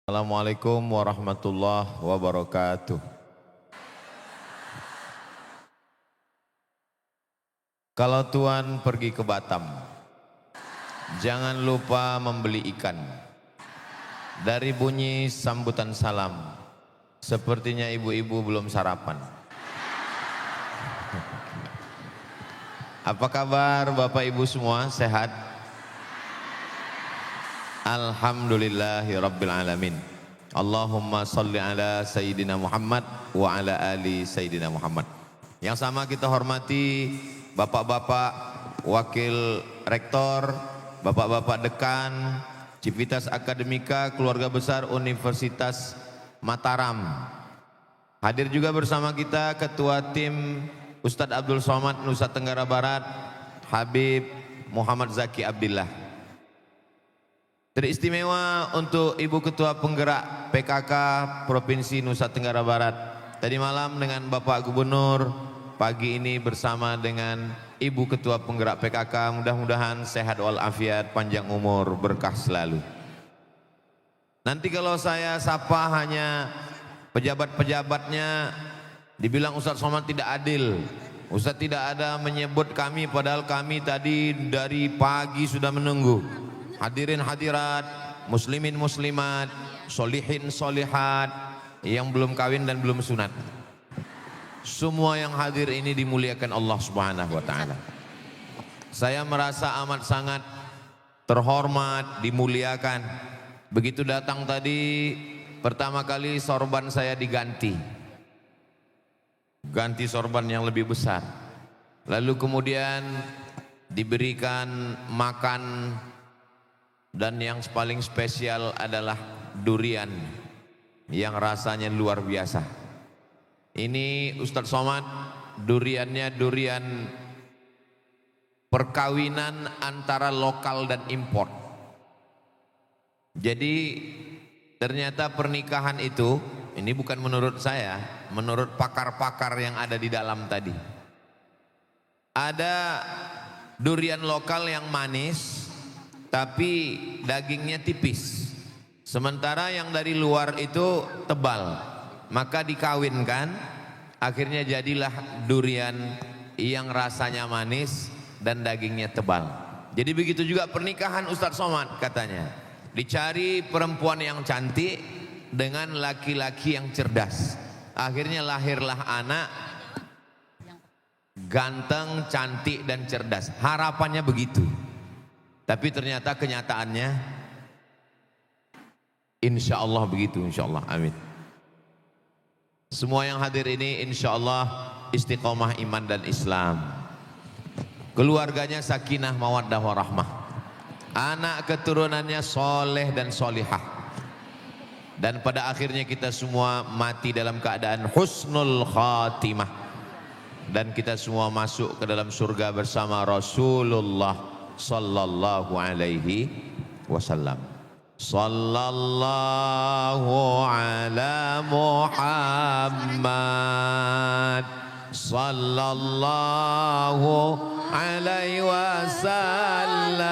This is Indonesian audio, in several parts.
Assalamualaikum warahmatullahi wabarakatuh. Kalau Tuan pergi ke Batam, jangan lupa membeli ikan. Dari bunyi sambutan salam, sepertinya ibu-ibu belum sarapan. Apa kabar Bapak Ibu semua, sehat? Alhamdulillahi Rabbil Alamin. Allahumma salli ala Sayyidina Muhammad wa ala ali Sayyidina Muhammad. Yang sama kita hormati Bapak-Bapak Wakil Rektor, Bapak-Bapak Dekan, Civitas Akademika, Keluarga Besar Universitas Mataram. Hadir juga bersama kita Ketua Tim Ustadz Abdul Somad Nusa Tenggara Barat, Habib Muhammad Zaki Abdillah. Teristimewa untuk Ibu Ketua Penggerak PKK Provinsi Nusa Tenggara Barat. Tadi malam dengan Bapak Gubernur, pagi ini bersama dengan Ibu Ketua Penggerak PKK. Mudah-mudahan sehat walafiat, panjang umur, berkah selalu. Nanti kalau saya sapa hanya pejabat-pejabatnya, dibilang Ustadz Somad tidak adil. Ustadz tidak ada menyebut kami, padahal kami tadi dari pagi sudah menunggu. Hadirin hadirat, muslimin muslimat, solihin solihat, yang belum kawin dan belum sunat. Semua yang hadir ini dimuliakan Allah Subhanahu wa Ta'ala. Saya merasa amat sangat terhormat, dimuliakan. Begitu datang tadi, pertama kali sorban saya diganti. Ganti sorban yang lebih besar. Lalu kemudian diberikan makan. Dan yang paling spesial adalah durian yang rasanya luar biasa. Ini Ustadz Somad, duriannya durian perkawinan antara lokal dan impor. Jadi ternyata pernikahan itu, ini bukan menurut saya, menurut pakar-pakar yang ada di dalam tadi. Ada durian lokal yang manis, tapi dagingnya tipis. Sementara yang dari luar itu tebal. Maka dikawinkan, akhirnya jadilah durian yang rasanya manis dan dagingnya tebal. Jadi begitu juga pernikahan Ustadz Somad katanya. Dicari perempuan yang cantik dengan laki-laki yang cerdas. Akhirnya lahirlah anak ganteng, cantik dan cerdas. Harapannya begitu. Tapi ternyata kenyataannya insya Allah begitu, insya Allah, amin. Semua yang hadir ini insya Allah istiqomah iman dan Islam. Keluarganya sakinah mawaddah warahmah. Anak keturunannya soleh dan solihah. Dan pada akhirnya kita semua mati dalam keadaan husnul khatimah. Dan kita semua masuk ke dalam surga bersama Rasulullah sallallahu alaihi wasallam. Sallallahu ala Muhammad sallallahu alaihi wasallam.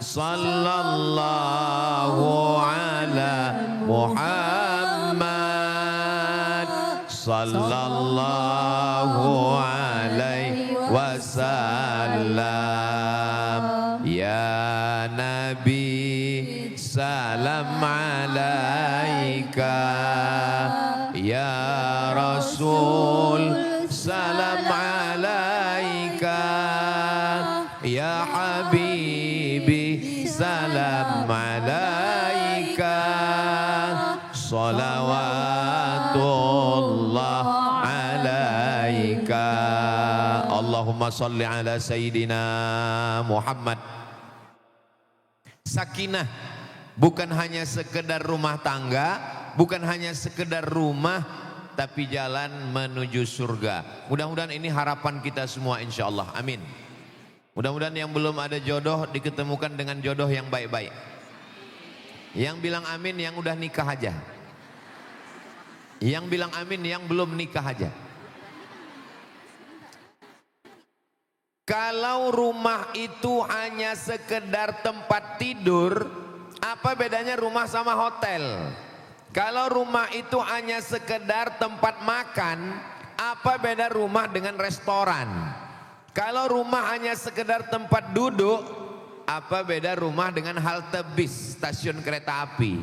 Sallallahu ala Muhammad sallallahu alaihi wasallam. Ya Nabi salam alaika, ya Rasul salam alaika, ya Habibi salam alaika, salawatullah alaika. Allahumma salli ala Sayyidina Muhammad. Sakinah bukan hanya sekedar rumah tangga, bukan hanya sekedar rumah, tapi jalan menuju surga. Mudah-mudahan ini harapan kita semua insya Allah, amin. Mudah-mudahan yang belum ada jodoh diketemukan dengan jodoh yang baik-baik. Yang bilang amin yang udah nikah aja. Yang bilang amin yang belum nikah aja. Kalau rumah itu hanya sekedar tempat tidur, Apa bedanya rumah sama hotel? Kalau rumah itu hanya sekedar tempat makan, apa beda rumah dengan restoran? Kalau rumah hanya sekedar tempat duduk, apa beda rumah dengan halte bis, stasiun kereta api?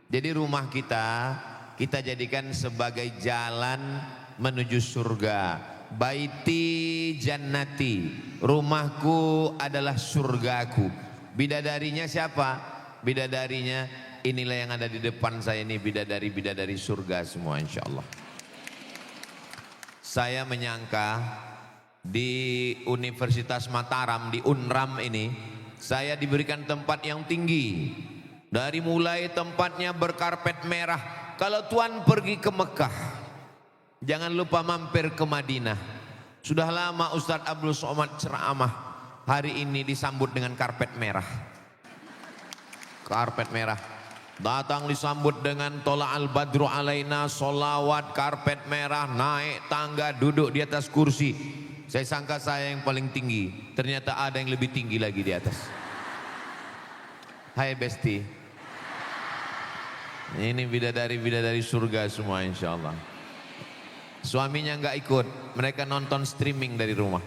Jadi rumah kita jadikan sebagai jalan menuju surga. Baiti jannati, rumahku adalah surgaku. Bidadarinya siapa? Bidadarinya inilah yang ada di depan saya ini, bidadari-bidadari surga semua insya Allah. Saya menyangka di Universitas Mataram, di Unram ini, saya diberikan tempat yang tinggi. Dari mulai tempatnya berkarpet merah. Kalau tuan pergi ke Mekah, jangan lupa mampir ke Madinah. Sudah lama Ustadz Abdul Somad ceramah, hari ini disambut dengan karpet merah. Karpet merah. Datang disambut dengan tola al badru alaina, solawat, karpet merah, naik tangga, duduk di atas kursi. Saya sangka saya yang paling tinggi, ternyata ada yang lebih tinggi lagi di atas. Hai Besti, ini bidadari-bidadari surga semua insya Allah. Suaminya nggak ikut, mereka nonton streaming dari rumah.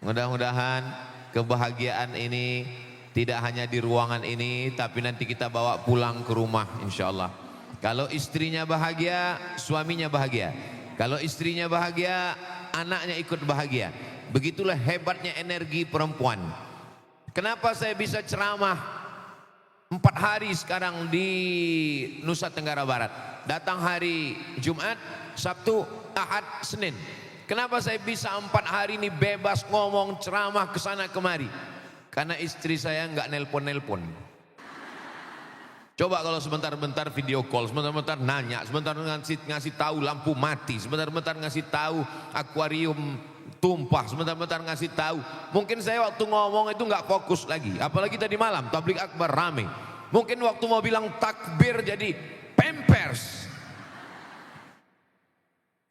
Mudah-mudahan kebahagiaan ini tidak hanya di ruangan ini, tapi nanti kita bawa pulang ke rumah insya Allah. Kalau istrinya bahagia, suaminya bahagia. Kalau istrinya bahagia, anaknya ikut bahagia. Begitulah hebatnya energi perempuan. Kenapa saya bisa ceramah 4 hari sekarang di Nusa Tenggara Barat? Datang hari Jumat, Sabtu, Ahad, Senin. Kenapa saya bisa 4 hari ini bebas ngomong ceramah kesana kemari? Karena istri saya nggak nelpon-nelpon. Coba kalau sebentar-bentar video call, sebentar-bentar nanya, sebentar ngasih tahu lampu mati, sebentar-bentar ngasih tahu akuarium tumpah, sebentar-bentar ngasih tahu. Mungkin saya waktu ngomong itu nggak fokus lagi. Apalagi tadi malam tablik akbar rame. Mungkin waktu mau bilang takbir jadi pampers.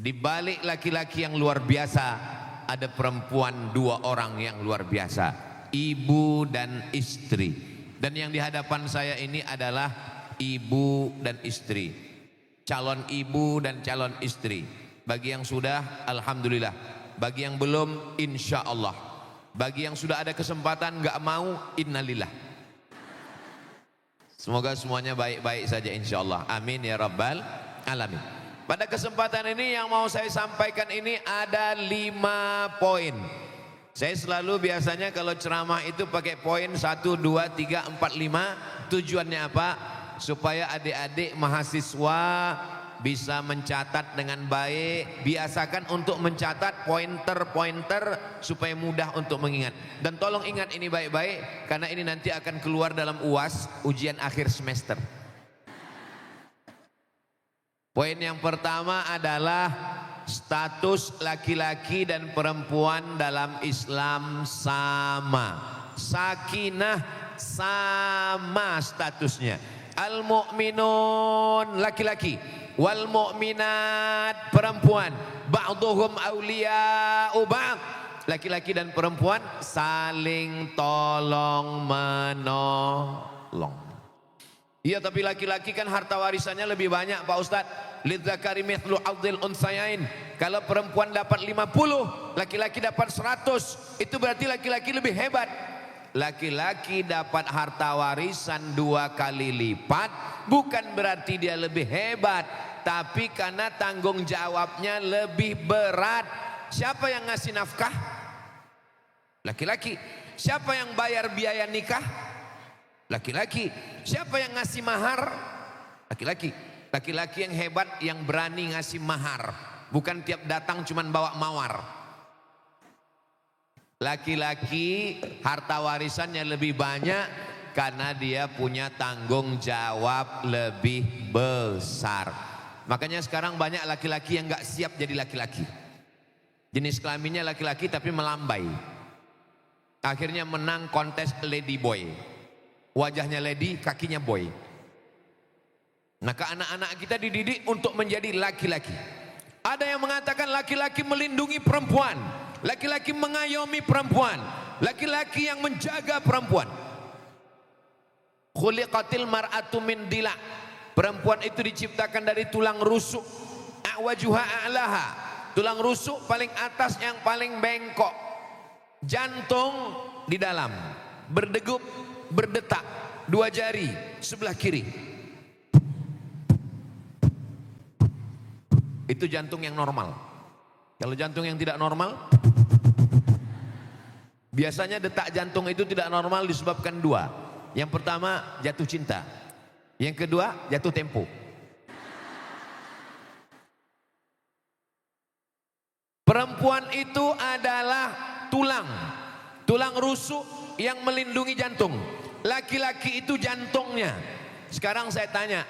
Di balik laki-laki yang luar biasa ada perempuan 2 orang yang luar biasa. Ibu dan istri. Dan yang di hadapan saya ini adalah ibu dan istri, calon ibu dan calon istri. Bagi yang sudah, alhamdulillah. Bagi yang belum, insya Allah. Bagi yang sudah ada kesempatan nggak mau, innalillah. Semoga semuanya baik-baik saja insya Allah. Amin ya rabbal alamin. Pada kesempatan ini yang mau saya sampaikan ini ada 5 poin. Saya selalu biasanya kalau ceramah itu pakai poin 1, 2, 3, 4, 5. Tujuannya apa? Supaya adik-adik mahasiswa bisa mencatat dengan baik. Biasakan untuk mencatat pointer-pointer supaya mudah untuk mengingat. Dan tolong ingat ini baik-baik, karena ini nanti akan keluar dalam UAS, ujian akhir semester. Poin yang pertama adalah status laki-laki dan perempuan dalam Islam sama. Sakinah sama statusnya. Al-mu'minun laki-laki, wal mu'minat perempuan, ba'duhum awliya'u ba'd. Laki-laki dan perempuan saling tolong menolong. Iya, tapi laki-laki kan harta warisannya lebih banyak Pak Ustadz. Lidzakari mithlu hadzil unsayain. Kalau perempuan dapat 50, laki-laki dapat 100. Itu berarti laki-laki lebih hebat. Laki-laki dapat harta warisan 2 kali lipat, bukan berarti dia lebih hebat, tapi karena tanggung jawabnya lebih berat. Siapa yang ngasih nafkah? Laki-laki. Siapa yang bayar biaya nikah? Laki-laki. Siapa yang ngasih mahar? Laki-laki. Laki-laki yang hebat, yang berani ngasih mahar, bukan tiap datang cuman bawa mawar. Laki-laki harta warisannya lebih banyak karena dia punya tanggung jawab lebih besar. Makanya sekarang banyak laki-laki yang gak siap jadi laki-laki. Jenis kelaminnya laki-laki tapi melambai. Akhirnya menang kontes lady boy. Wajahnya lady, kakinya boy. Maka anak-anak kita dididik untuk menjadi laki-laki. Ada yang mengatakan laki-laki melindungi perempuan, laki-laki mengayomi perempuan, laki-laki yang menjaga perempuan. Khuliqatil mar'atu min dila'. Perempuan itu diciptakan dari tulang rusuk. A'wajuha a'laha. Tulang rusuk paling atas yang paling bengkok. Jantung di dalam, berdegup, berdetak, 2 jari sebelah kiri. Itu jantung yang normal. Kalau jantung yang tidak normal, biasanya detak jantung itu tidak normal disebabkan 2. Yang pertama jatuh cinta, yang kedua jatuh tempo. Perempuan itu adalah tulang rusuk yang melindungi jantung. Laki-laki itu jantungnya. Sekarang saya tanya,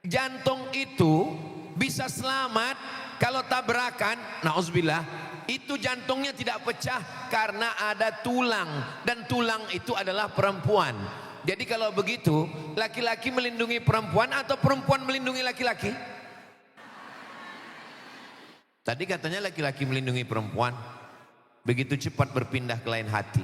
jantung itu bisa selamat kalau tabrakan, na'udzubillah, itu jantungnya tidak pecah karena ada tulang, dan tulang itu adalah perempuan. Jadi kalau begitu, laki-laki melindungi perempuan atau perempuan melindungi laki-laki? Tadi katanya laki-laki melindungi perempuan, begitu cepat berpindah ke lain hati.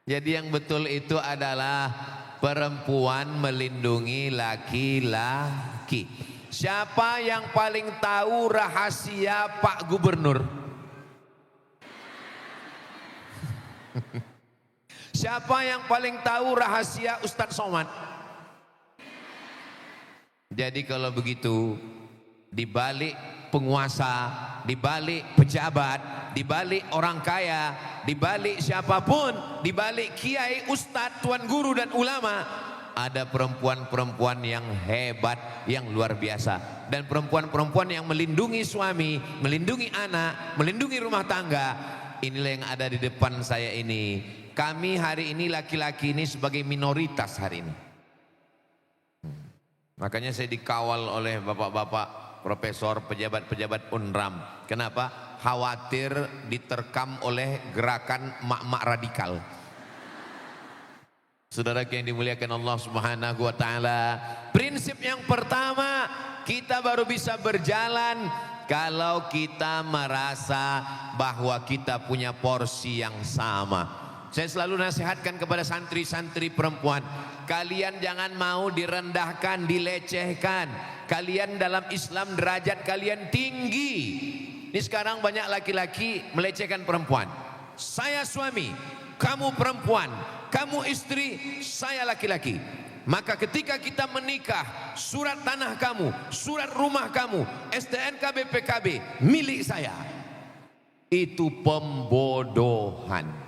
Jadi yang betul itu adalah perempuan melindungi laki-laki. Siapa yang paling tahu rahasia Pak Gubernur? Siapa yang paling tahu rahasia Ustadz Somad? Jadi kalau begitu, di balik penguasa, di balik pejabat, di balik orang kaya, di balik siapapun, di balik kiai, ustadz, tuan guru dan ulama, ada perempuan-perempuan yang hebat, yang luar biasa. Dan perempuan-perempuan yang melindungi suami, melindungi anak, melindungi rumah tangga. Inilah yang ada di depan saya ini. Kami hari ini laki-laki ini sebagai minoritas hari ini. Makanya saya dikawal oleh bapak-bapak profesor, pejabat-pejabat UNRAM. Kenapa? Khawatir diterkam oleh gerakan mak-mak radikal. Saudara yang dimuliakan Allah Subhanahu wa taala, prinsip yang pertama, kita baru bisa berjalan kalau kita merasa bahwa kita punya porsi yang sama. Saya selalu nasihatkan kepada santri-santri perempuan, kalian jangan mau direndahkan, dilecehkan. Kalian dalam Islam derajat kalian tinggi. Ini sekarang banyak laki-laki melecehkan perempuan. Saya suami, kamu perempuan, kamu istri, saya laki-laki. Maka ketika kita menikah, surat tanah kamu, surat rumah kamu, STNK BPKB milik saya. Itu pembodohan.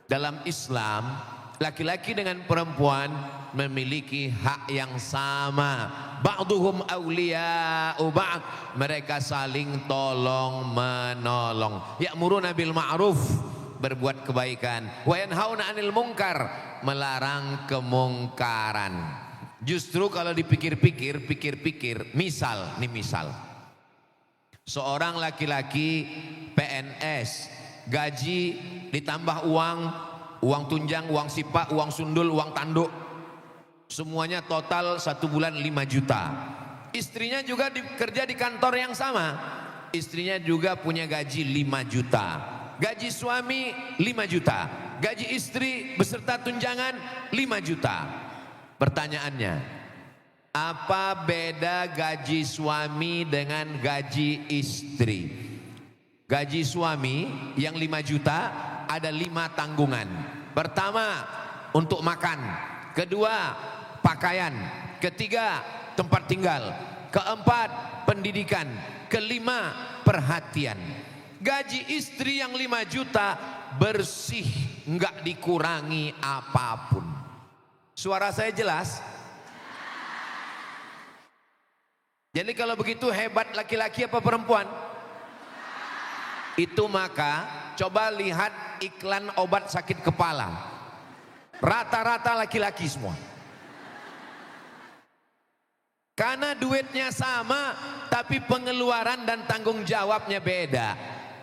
Dalam Islam, laki-laki dengan perempuan memiliki hak yang sama. Ba'duhum awliya'u ba'd. Mereka saling tolong menolong. Ya'muruna bil ma'ruf, berbuat kebaikan, wa yanhauna 'anil munkar, melarang kemungkaran. Justru kalau dipikir-pikir, misal seorang laki-laki PNS, gaji ditambah uang tunjang, uang sipak, uang sundul, uang tanduk, semuanya total 1 bulan 5 juta. Istrinya juga kerja di kantor yang sama, istrinya juga punya gaji 5 juta. Gaji suami 5 juta, gaji istri beserta tunjangan 5 juta. Pertanyaannya, apa beda gaji suami dengan gaji istri? Gaji suami yang 5 juta ada 5 tanggungan. Pertama, untuk makan. Kedua, pakaian. Ketiga, tempat tinggal. Keempat, pendidikan. Kelima, perhatian. Gaji istri yang 5 juta bersih, enggak dikurangi apapun. Suara saya jelas? Jadi kalau begitu hebat laki-laki apa perempuan? Itu maka coba lihat iklan obat sakit kepala. Rata-rata laki-laki semua. Karena duitnya sama, tapi pengeluaran dan tanggung jawabnya beda.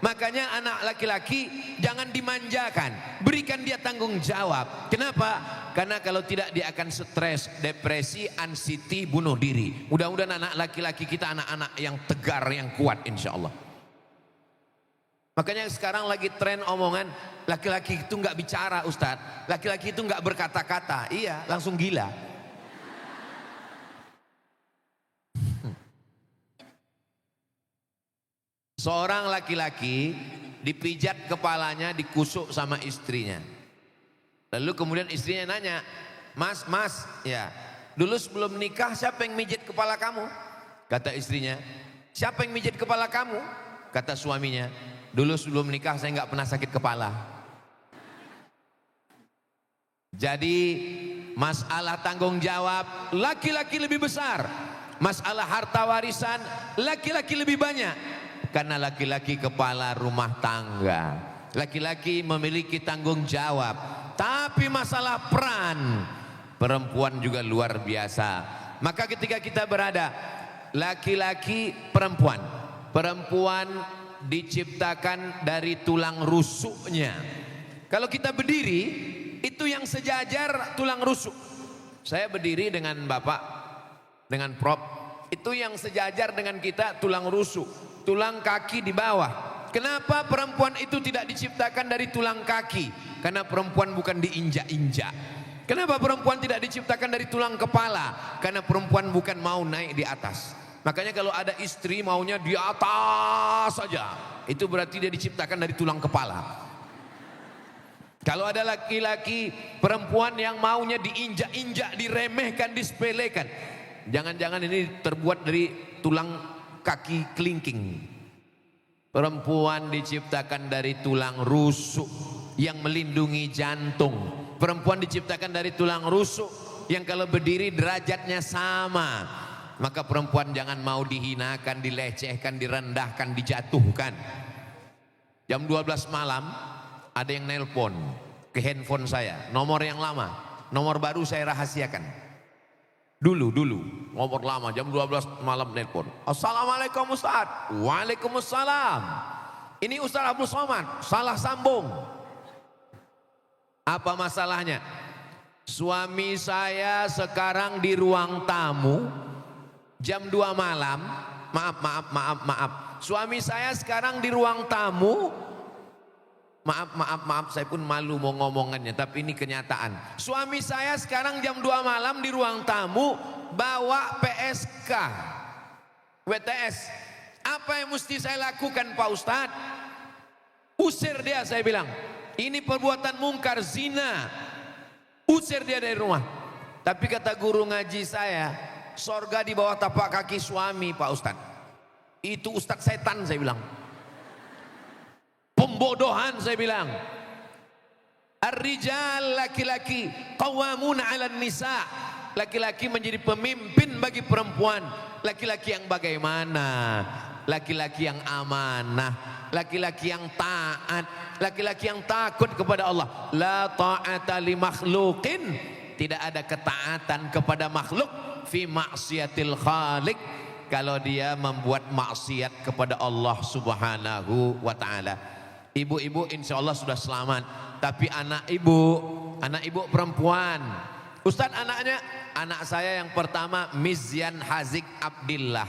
Makanya anak laki-laki jangan dimanjakan, berikan dia tanggung jawab. Kenapa? Karena kalau tidak dia akan stres, depresi, anxiety, bunuh diri. Mudah-mudahan anak laki-laki kita anak-anak yang tegar, yang kuat insya Allah. Makanya sekarang lagi tren omongan, laki-laki itu nggak bicara Ustadz, laki-laki itu nggak berkata-kata. Iya, langsung gila. Seorang laki-laki dipijat kepalanya, dikusuk sama istrinya. Lalu kemudian istrinya nanya, mas, ya, dulu sebelum nikah siapa yang mijit kepala kamu? Kata istrinya, siapa yang mijit kepala kamu? Kata suaminya, dulu sebelum nikah saya nggak pernah sakit kepala. Jadi masalah tanggung jawab laki-laki lebih besar, masalah harta warisan laki-laki lebih banyak, karena laki-laki kepala rumah tangga, laki-laki memiliki tanggung jawab. Tapi masalah peran perempuan juga luar biasa. Maka ketika kita berada laki-laki perempuan, perempuan diciptakan dari tulang rusuknya. Kalau kita berdiri, itu yang sejajar tulang rusuk. Saya berdiri dengan Bapak, dengan Prof, itu yang sejajar dengan kita tulang rusuk, tulang kaki di bawah. Kenapa perempuan itu tidak diciptakan dari tulang kaki? Karena perempuan bukan diinjak-injak. Kenapa perempuan tidak diciptakan dari tulang kepala? Karena perempuan bukan mau naik di atas. Makanya kalau ada istri maunya di atas saja, itu berarti dia diciptakan dari tulang kepala. Kalau ada laki-laki perempuan yang maunya diinjak-injak, diremehkan, disepelekan, jangan-jangan ini terbuat dari tulang kaki kelingking. Perempuan diciptakan dari tulang rusuk yang melindungi jantung. Perempuan diciptakan dari tulang rusuk yang kalau berdiri derajatnya sama. Maka perempuan jangan mau dihinakan, dilecehkan, direndahkan, dijatuhkan. Jam 12 malam ada yang nelpon ke handphone saya, nomor yang lama, nomor baru saya rahasiakan. Dulu nomor lama, jam 12 malam nelpon. Assalamualaikum Ustaz. Waalaikumsalam. Ini Ustaz Abdul Somad, salah sambung. Apa masalahnya? Suami saya sekarang di ruang tamu jam 2 malam. Maaf. Suami saya sekarang di ruang tamu. Maaf, saya pun malu mau ngomongannya, tapi ini kenyataan. Suami saya sekarang jam 2 malam di ruang tamu bawa PSK WTS. Apa yang mesti saya lakukan Pak Ustadz? Usir dia, saya bilang. Ini perbuatan mungkar, zina. Usir dia dari rumah. Tapi kata guru ngaji saya, sorga di bawah tapak kaki suami Pak Ustadz. Itu Ustadz setan, saya bilang. Pembodohan, saya bilang. Ar-rijal, laki-laki, qawwamuna 'alan nisa. Laki-laki menjadi pemimpin bagi perempuan. Laki-laki yang bagaimana? Laki-laki yang amanah, laki-laki yang taat, laki-laki yang takut kepada Allah. La ta'ata li makhluqin, tidak ada ketaatan kepada makhluk fi maksiatil khaliq, kalau dia membuat maksiat kepada Allah Subhanahu wa taala. Ibu-ibu insya Allah sudah selamat. Tapi anak ibu perempuan. Ustadz anaknya, anak saya yang pertama Mizyan Hazik Abdillah,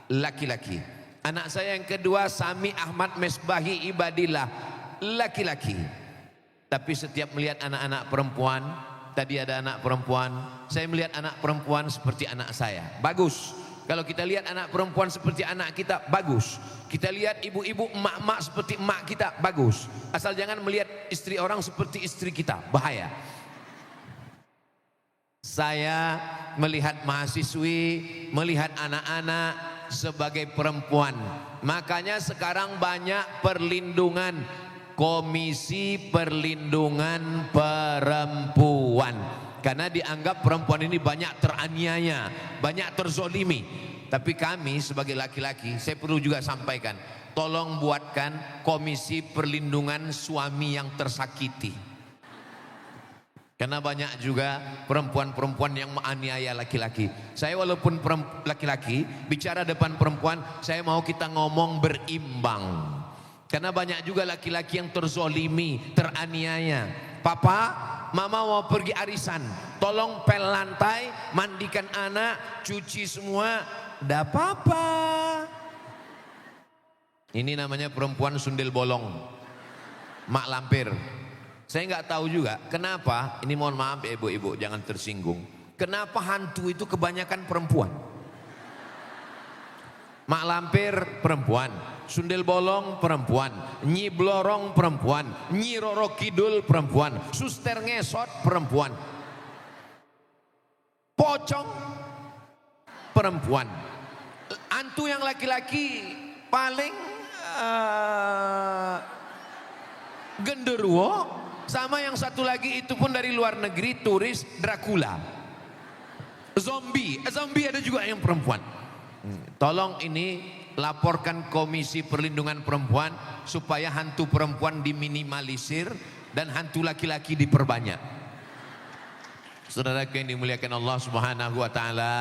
laki-laki. Anak saya yang kedua Sami Ahmad Mesbahi Ibadillah, laki-laki. Tapi setiap melihat anak-anak perempuan, tadi ada anak perempuan, saya melihat anak perempuan seperti anak saya, bagus. Kalau kita lihat anak perempuan seperti anak kita, bagus. Kita lihat ibu-ibu, emak-emak seperti emak kita, bagus. Asal jangan melihat istri orang seperti istri kita, bahaya. Saya melihat mahasiswi, melihat anak-anak sebagai perempuan. Makanya sekarang banyak perlindungan, Komisi Perlindungan Perempuan. Karena dianggap perempuan ini banyak teraniaya, banyak terzolimi. Tapi kami sebagai laki-laki, saya perlu juga sampaikan, tolong buatkan Komisi Perlindungan Suami yang Tersakiti. Karena banyak juga perempuan-perempuan yang menganiaya laki-laki. Saya walaupun laki-laki, bicara depan perempuan, saya mau kita ngomong berimbang. Karena banyak juga laki-laki yang terzolimi, teraniaya. Papa, mama mau pergi arisan, tolong pel lantai, mandikan anak, cuci semua. Dah papa. Ini namanya perempuan sundel bolong, mak lampir. Saya nggak tahu juga kenapa, ini mohon maaf ya ibu-ibu, jangan tersinggung. Kenapa hantu itu kebanyakan perempuan? Mak lampir perempuan, sundel bolong perempuan, nyi blorong perempuan, nyi roro kidul perempuan, suster ngesot perempuan, pocong perempuan. Hantu yang laki-laki paling genderuwo, sama yang satu lagi itu pun dari luar negeri, turis, Dracula. Zombie ada juga yang perempuan. Tolong ini laporkan Komisi Perlindungan Perempuan supaya hantu perempuan diminimalisir dan hantu laki-laki diperbanyak. Saudara yang dimuliakan Allah Subhanahu wa taala,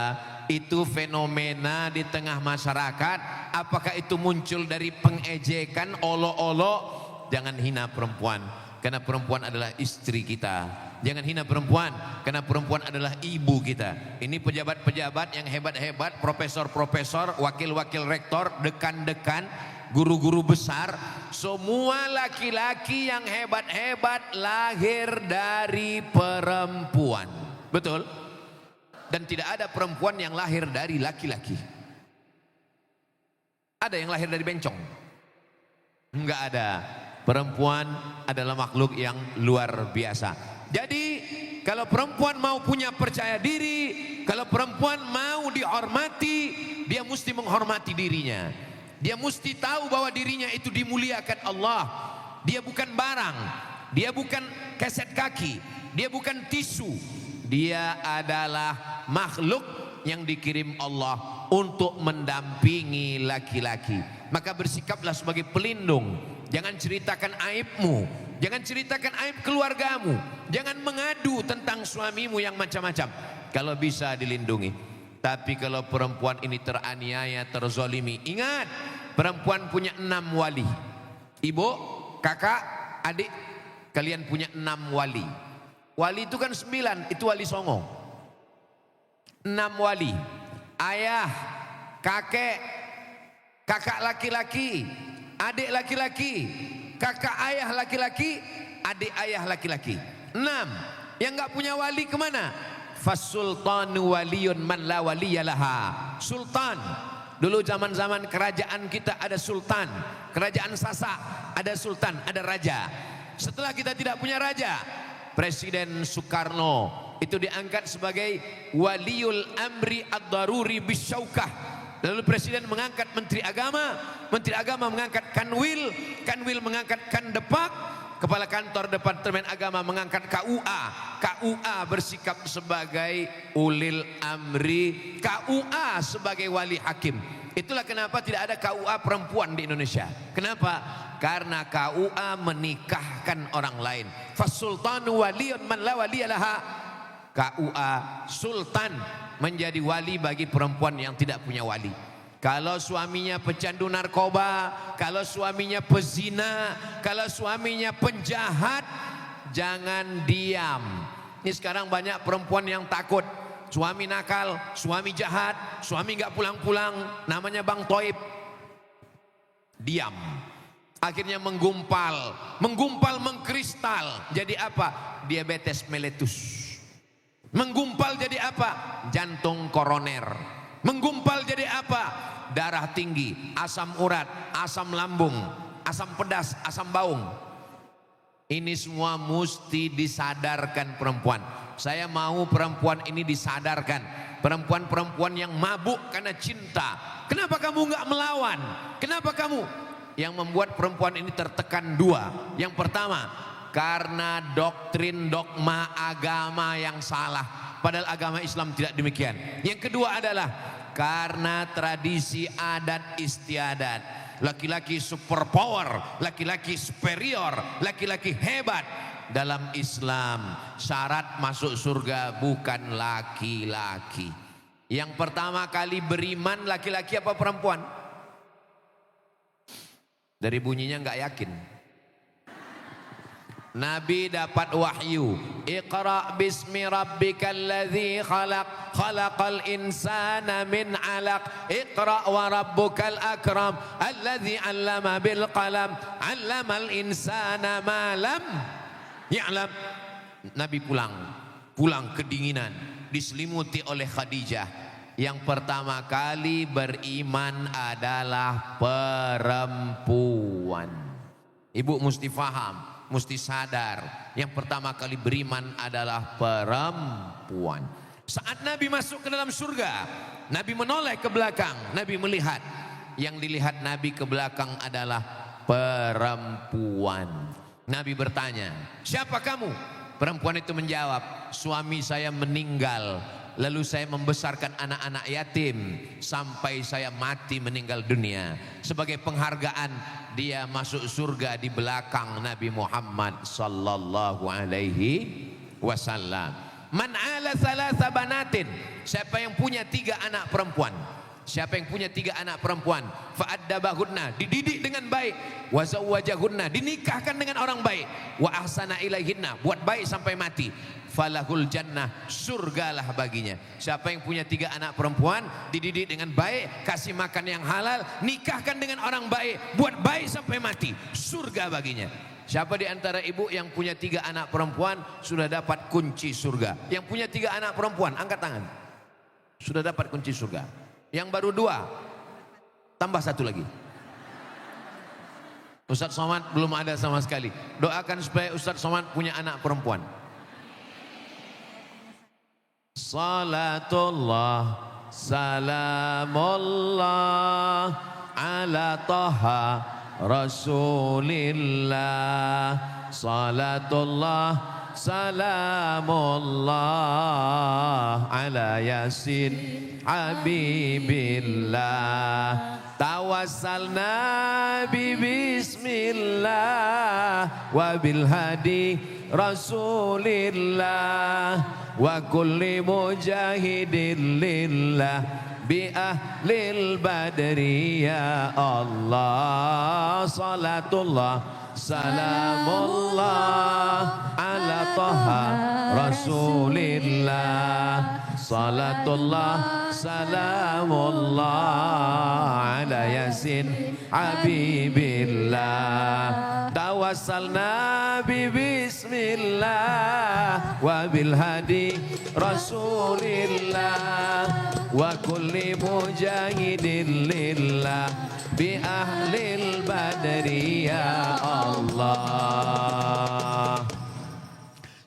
itu fenomena di tengah masyarakat. Apakah itu muncul dari pengejekan, olok-olok? Jangan hina perempuan, karena perempuan adalah istri kita. Jangan hina perempuan, karena perempuan adalah ibu kita. Ini pejabat-pejabat yang hebat-hebat, profesor-profesor, wakil-wakil rektor, dekan-dekan, guru-guru besar, semua laki-laki yang hebat-hebat lahir dari perempuan. Betul? Dan tidak ada perempuan yang lahir dari laki-laki. Ada yang lahir dari bencong? Enggak ada. Perempuan adalah makhluk yang luar biasa. Jadi kalau perempuan mau punya percaya diri, kalau perempuan mau dihormati, dia mesti menghormati dirinya. Dia mesti tahu bahwa dirinya itu dimuliakan Allah. Dia bukan barang, dia bukan keset kaki, dia bukan tisu. Dia adalah makhluk yang dikirim Allah untuk mendampingi laki-laki. Maka bersikaplah sebagai pelindung. Jangan ceritakan aibmu, jangan ceritakan aib keluargamu, jangan mengadu tentang suamimu yang macam-macam. Kalau bisa dilindungi. Tapi kalau perempuan ini teraniaya, terzolimi, ingat, perempuan punya 6 wali. Ibu, kakak, adik, kalian punya 6 wali. Wali itu kan 9, itu wali songo. 6 wali. Ayah, kakek, kakak laki-laki, adik laki-laki, kakak ayah laki-laki, adik ayah laki-laki. 6. Yang nggak punya wali kemana? Fasultanu waliyun man la waliyalaha. Sultan. Dulu zaman-zaman kerajaan kita ada sultan. Kerajaan Sasak ada sultan, ada raja. Setelah kita tidak punya raja, Presiden Soekarno itu diangkat sebagai waliul amri ad-daruri bisyaukah. Lalu presiden mengangkat menteri agama mengangkat kanwil, kanwil mengangkat kandepak, kepala kantor departemen agama mengangkat KUA, KUA bersikap sebagai ulil amri, KUA sebagai wali hakim. Itulah kenapa tidak ada KUA perempuan di Indonesia. Kenapa? Karena KUA menikahkan orang lain. Fasultanu waliyun man la waliyalaha. KUA sultan menjadi wali bagi perempuan yang tidak punya wali. Kalau suaminya pecandu narkoba, kalau suaminya pezina, kalau suaminya penjahat, jangan diam. Ini sekarang banyak perempuan yang takut. Suami nakal, suami jahat, suami nggak pulang-pulang, namanya Bang Toib. Diam. Akhirnya menggumpal, mengkristal. Jadi apa? Diabetes meletus. Menggumpal jadi apa? Jantung koroner. Menggumpal jadi apa? Darah tinggi, asam urat, asam lambung, asam pedas, asam baung. Ini semua mesti disadarkan perempuan. Saya mau perempuan ini disadarkan. Perempuan-perempuan yang mabuk karena cinta. Kenapa kamu nggak melawan? Kenapa kamu? Yang membuat perempuan ini tertekan 2. Yang pertama, karena doktrin dogma agama yang salah. Padahal agama Islam tidak demikian. Yang kedua adalah karena tradisi adat istiadat. Laki-laki superpower, laki-laki superior, laki-laki hebat. Dalam Islam syarat masuk surga bukan laki-laki. Yang pertama kali beriman laki-laki apa perempuan? Dari bunyinya nggak yakin. Nabi dapat wahyu, Iqra bismi rabbikal ladzi khalaq, khalaqal insana min 'alaq, Iqra wa rabbukal akram, alladzi 'allama bil qalam, 'allamal insana ma lam ya'lam. Nabi pulang kedinginan, diselimuti oleh Khadijah. Yang pertama kali beriman adalah perempuan. Ibu mesti faham, mesti sadar, yang pertama kali beriman adalah perempuan. Saat Nabi masuk ke dalam surga, Nabi menoleh ke belakang, Nabi melihat, yang dilihat Nabi ke belakang adalah perempuan. Nabi bertanya, siapa kamu? Perempuan itu menjawab, suami saya meninggal, lalu saya membesarkan anak-anak yatim sampai saya mati meninggal dunia. Sebagai penghargaan dia masuk surga di belakang Nabi Muhammad sallallahu alaihi wasallam. Man ala thalatha banatin, siapa yang punya 3 anak perempuan, siapa yang punya 3 anak perempuan, fa'addabahunna, dididik dengan baik, wa zawwajahunna, dinikahkan dengan orang baik, wa ahsana ilaihinna, buat baik sampai mati, falahul jannah, surgalah baginya. Siapa yang punya 3 anak perempuan, dididik dengan baik, kasih makan yang halal, nikahkan dengan orang baik, buat baik sampai mati, surga baginya. Siapa di antara ibu yang punya 3 anak perempuan sudah dapat kunci surga? Yang punya 3 anak perempuan, angkat tangan. Sudah dapat kunci surga. Yang baru 2, tambah 1 lagi. Ustadz Somad belum ada sama sekali. Doakan supaya Ustadz Somad punya anak perempuan. Salatullah salamullah ala taha rasulillah. Salatullah salamullah ala yasin habibillah. Tawassalna bi bismillah wa bil hadi rasulillah wa kulli mujahidin lillah bi ahlil badri ya Allah. Salatullah salamullah ala taha rasulillah. Salatullah salamullah ala yasin habibillah. Tawassalna bi bismillah wa bil hadi rasulillah wa kulli mujahidin lillah bi ahlil badri ya Allah.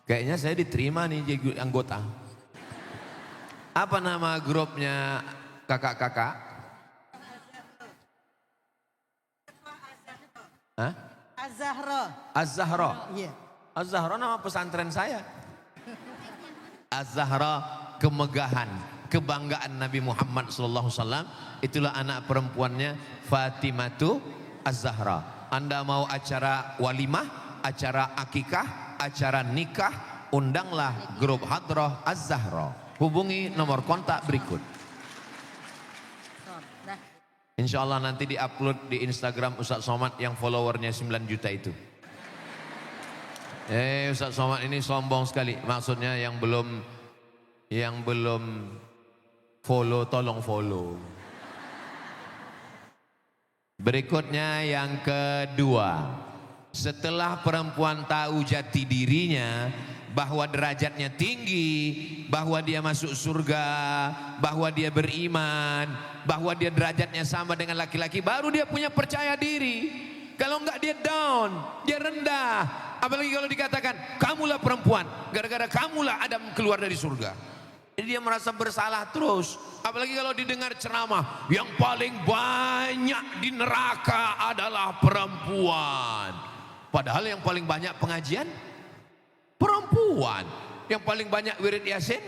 Kayaknya saya diterima nih jadi anggota. Apa nama grupnya kakak-kakak? Hah? Az-Zahra. Az-Zahra. Iya. Az-Zahra nama pesantren saya. Az-Zahra, kemegahan, kebanggaan Nabi Muhammad SAW. Itulah anak perempuannya Fatimatu Az-Zahra. Anda mau acara walimah, acara akikah, acara nikah, undanglah grup Hadrah Az-Zahra. Hubungi nomor kontak berikut. Insya Allah nanti diupload di Instagram Ustadz Somad yang followernya 9 juta itu. Ustadz Somad ini sombong sekali. Maksudnya yang belum follow, tolong follow. Berikutnya yang kedua, setelah perempuan tahu jati dirinya, bahwa derajatnya tinggi, bahwa dia masuk surga, bahwa dia beriman, bahwa dia derajatnya sama dengan laki-laki, baru dia punya percaya diri. Kalau enggak dia down, dia rendah. Apalagi kalau dikatakan, kamulah perempuan, gara-gara kamulah Adam keluar dari surga. Jadi dia merasa bersalah terus. Apalagi kalau didengar ceramah, yang paling banyak di neraka adalah perempuan. Padahal yang paling banyak pengajian perempuan, yang paling banyak wirid yasin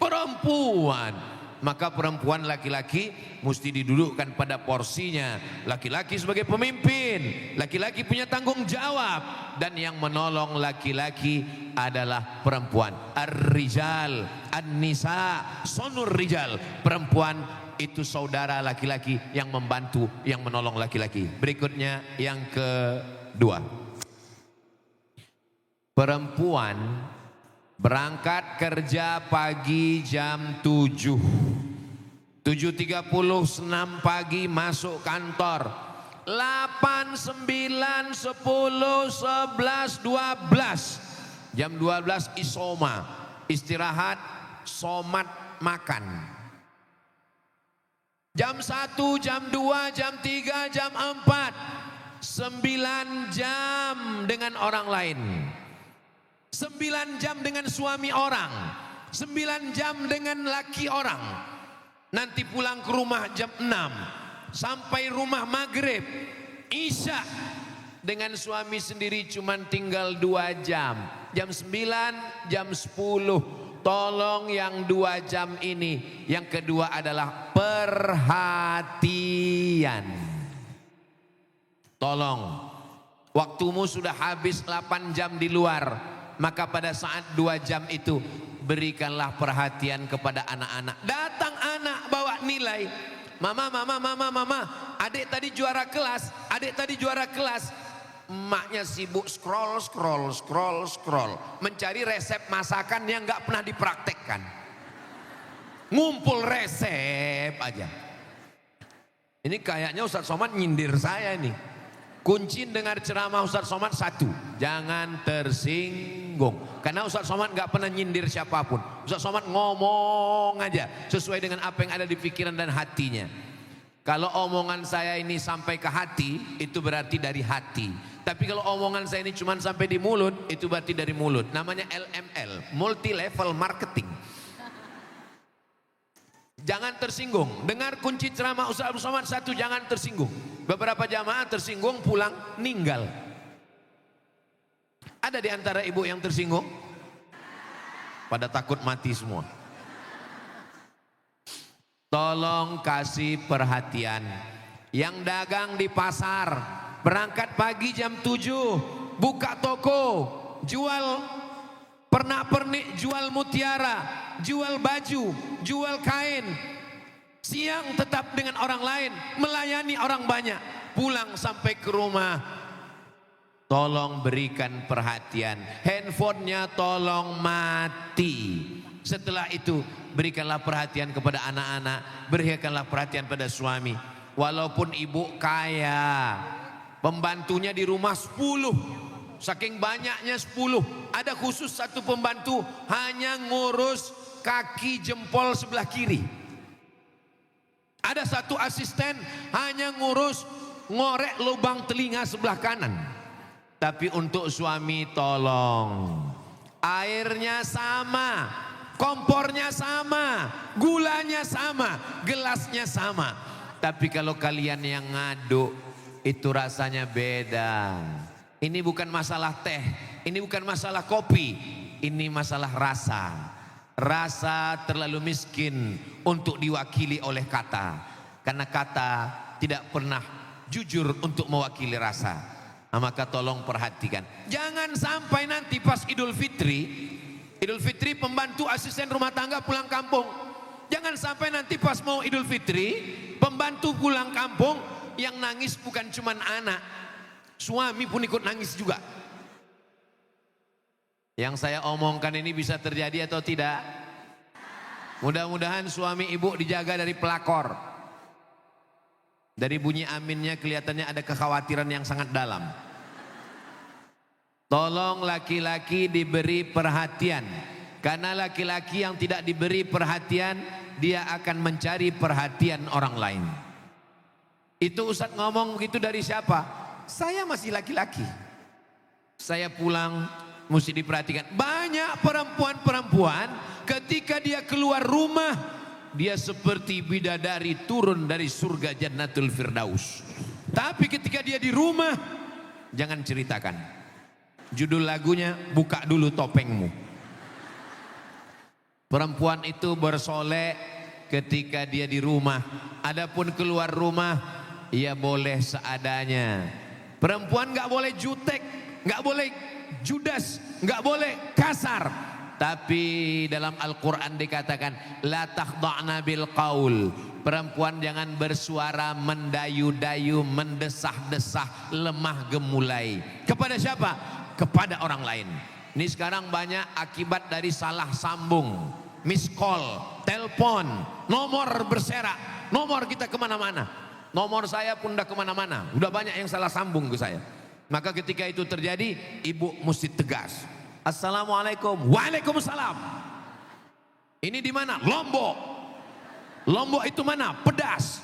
perempuan. Maka perempuan laki-laki mesti didudukkan pada porsinya. Laki-laki sebagai pemimpin, laki-laki punya tanggung jawab, dan yang menolong laki-laki adalah perempuan. Ar-rijal, an-nisa, sonur rijal. Perempuan itu saudara laki-laki yang membantu, yang menolong laki-laki. Berikutnya yang kedua. perempuan berangkat kerja pagi jam 7. 7.30 senam pagi masuk kantor. 8, 9, 10, 11, 12. Jam 12 isoma, istirahat, somat, makan. Jam 1, jam 2, jam 3, jam 4. 9 jam dengan orang lain. 9 jam dengan suami orang. 9 jam dengan laki orang. Nanti pulang ke rumah jam 6. Sampai rumah maghrib. Isya. Dengan suami sendiri cuman tinggal 2 jam. Jam 9, jam 10. Tolong yang 2 jam ini. Yang kedua adalah perhatian. Tolong, waktumu sudah habis 8 jam di luar. Maka pada saat 2 jam itu berikanlah perhatian kepada anak-anak. Datang anak bawa nilai. Mama, adik tadi juara kelas. Emaknya sibuk scroll. Mencari resep masakan yang gak pernah dipraktekkan. Ngumpul resep aja. Ini kayaknya Ustadz Somad nyindir saya nih. Kunci dengar ceramah Ustadz Somad 1. Jangan tersinggung. Karena Ustadz Somad gak pernah nyindir siapapun. Ustadz Somad ngomong aja. Sesuai dengan apa yang ada di pikiran dan hatinya. Kalau omongan saya ini sampai ke hati, itu berarti dari hati. Tapi kalau omongan saya ini cuma sampai di mulut, itu berarti dari mulut. Namanya LML, multi level marketing. Jangan tersinggung. Dengar kunci ceramah Ustaz Abdul Somad 1, jangan tersinggung. Beberapa jamaah tersinggung pulang ninggal. Ada di antara ibu yang tersinggung? Pada takut mati semua. Tolong kasih perhatian. Yang dagang di pasar, berangkat pagi jam 7, buka toko, jual pernak-pernik, jual mutiara, jual baju, jual kain. Siang tetap dengan orang lain, melayani orang banyak. Pulang sampai ke rumah, tolong berikan perhatian. Handphonenya tolong mati. Setelah itu berikanlah perhatian kepada anak-anak, berikanlah perhatian pada suami. Walaupun ibu kaya, pembantunya di rumah 10, saking banyaknya 10, ada khusus satu pembantu hanya ngurus kaki jempol sebelah kiri. Ada satu asisten hanya ngurus ngorek lubang telinga sebelah kanan. Tapi untuk suami tolong, airnya sama, kompornya sama, gulanya sama, gelasnya sama. Tapi kalau kalian yang ngaduk, itu rasanya beda. Ini bukan masalah teh, ini bukan masalah kopi, ini masalah rasa. Rasa terlalu miskin untuk diwakili oleh kata. Karena kata tidak pernah jujur untuk mewakili rasa. Nah, maka tolong perhatikan. Jangan sampai nanti pas Idul Fitri pembantu asisten rumah tangga pulang kampung. Jangan sampai nanti pas mau Idul Fitri pembantu pulang kampung, yang nangis bukan cuma anak, suami pun ikut nangis juga. Yang saya omongkan ini bisa terjadi atau tidak? Mudah-mudahan suami ibu dijaga dari pelakor. Dari bunyi aminnya kelihatannya ada kekhawatiran yang sangat dalam. Tolong laki-laki diberi perhatian. Karena laki-laki yang tidak diberi perhatian, dia akan mencari perhatian orang lain. Itu Ustadz ngomong begitu dari siapa? Saya masih laki-laki. Saya pulang mesti diperhatikan. Banyak perempuan-perempuan ketika dia keluar rumah, dia seperti bidadari turun dari surga Jannatul Firdaus. Tapi ketika dia di rumah, jangan ceritakan. Judul lagunya, buka dulu topengmu. Perempuan itu bersolek ketika dia di rumah. Adapun keluar rumah, ia boleh seadanya. Perempuan gak boleh jutek, gak boleh judas, gak boleh kasar. Tapi dalam Al-Quran dikatakan, la takhda'na bil qaul. Perempuan jangan bersuara mendayu-dayu, mendesah-desah, lemah gemulai. Kepada siapa? Kepada orang lain. Ini sekarang banyak akibat dari salah sambung, miss call, telepon, nomor berserak, nomor kita kemana-mana. Nomor saya pun udah kemana-mana, udah banyak yang salah sambung ke saya. Maka ketika itu terjadi, ibu mesti tegas. Assalamualaikum. Waalaikumsalam. Ini di mana? Lombok. Lombok itu mana? Pedas.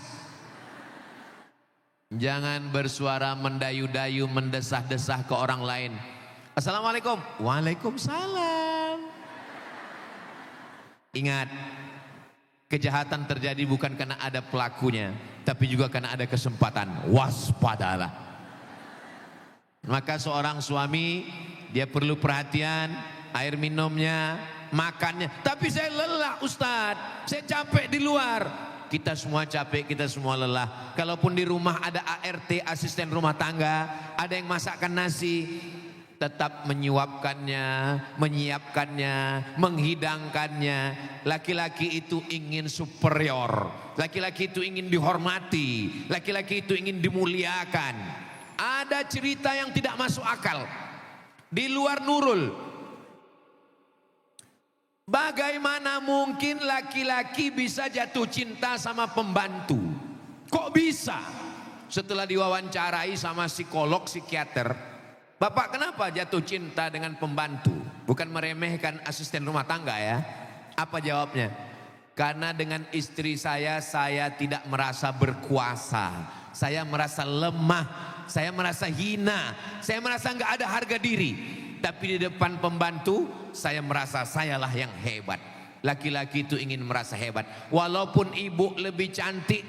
Jangan bersuara mendayu-dayu, mendesah-desah ke orang lain. Assalamualaikum. Waalaikumsalam. Ingat, kejahatan terjadi bukan karena ada pelakunya, tapi juga karena ada kesempatan. Waspadalah. Maka seorang suami, dia perlu perhatian, air minumnya, makannya. Tapi saya lelah Ustadz, saya capek di luar. Kita semua capek, kita semua lelah. Kalaupun di rumah ada ART, asisten rumah tangga, ada yang masakkan nasi, tetap menyuapkannya, menyiapkannya, menghidangkannya. Laki-laki itu ingin superior, laki-laki itu ingin dihormati, laki-laki itu ingin dimuliakan. Ada cerita yang tidak masuk akal di luar Nurul. Bagaimana mungkin laki-laki bisa jatuh cinta sama pembantu? Kok bisa? Setelah diwawancarai sama psikolog, psikiater, Bapak kenapa jatuh cinta dengan pembantu? Bukan meremehkan asisten rumah tangga ya. Apa jawabnya? Karena dengan istri saya tidak merasa berkuasa. Saya merasa lemah, saya merasa hina, saya merasa nggak ada harga diri. Tapi di depan pembantu, saya merasa sayalah yang hebat. Laki-laki itu ingin merasa hebat. Walaupun ibu lebih cantik,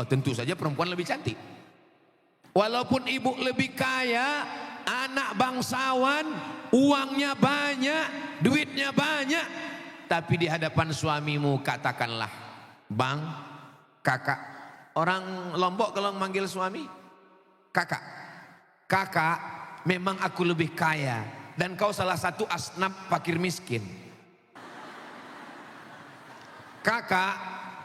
tentu saja perempuan lebih cantik. Walaupun ibu lebih kaya, anak bangsawan, uangnya banyak, duitnya banyak. Tapi di hadapan suamimu katakanlah, bang, kakak. Orang Lombok kalau manggil suami, kakak. Kakak, memang aku lebih kaya dan kau salah satu asnaf fakir miskin. Kakak,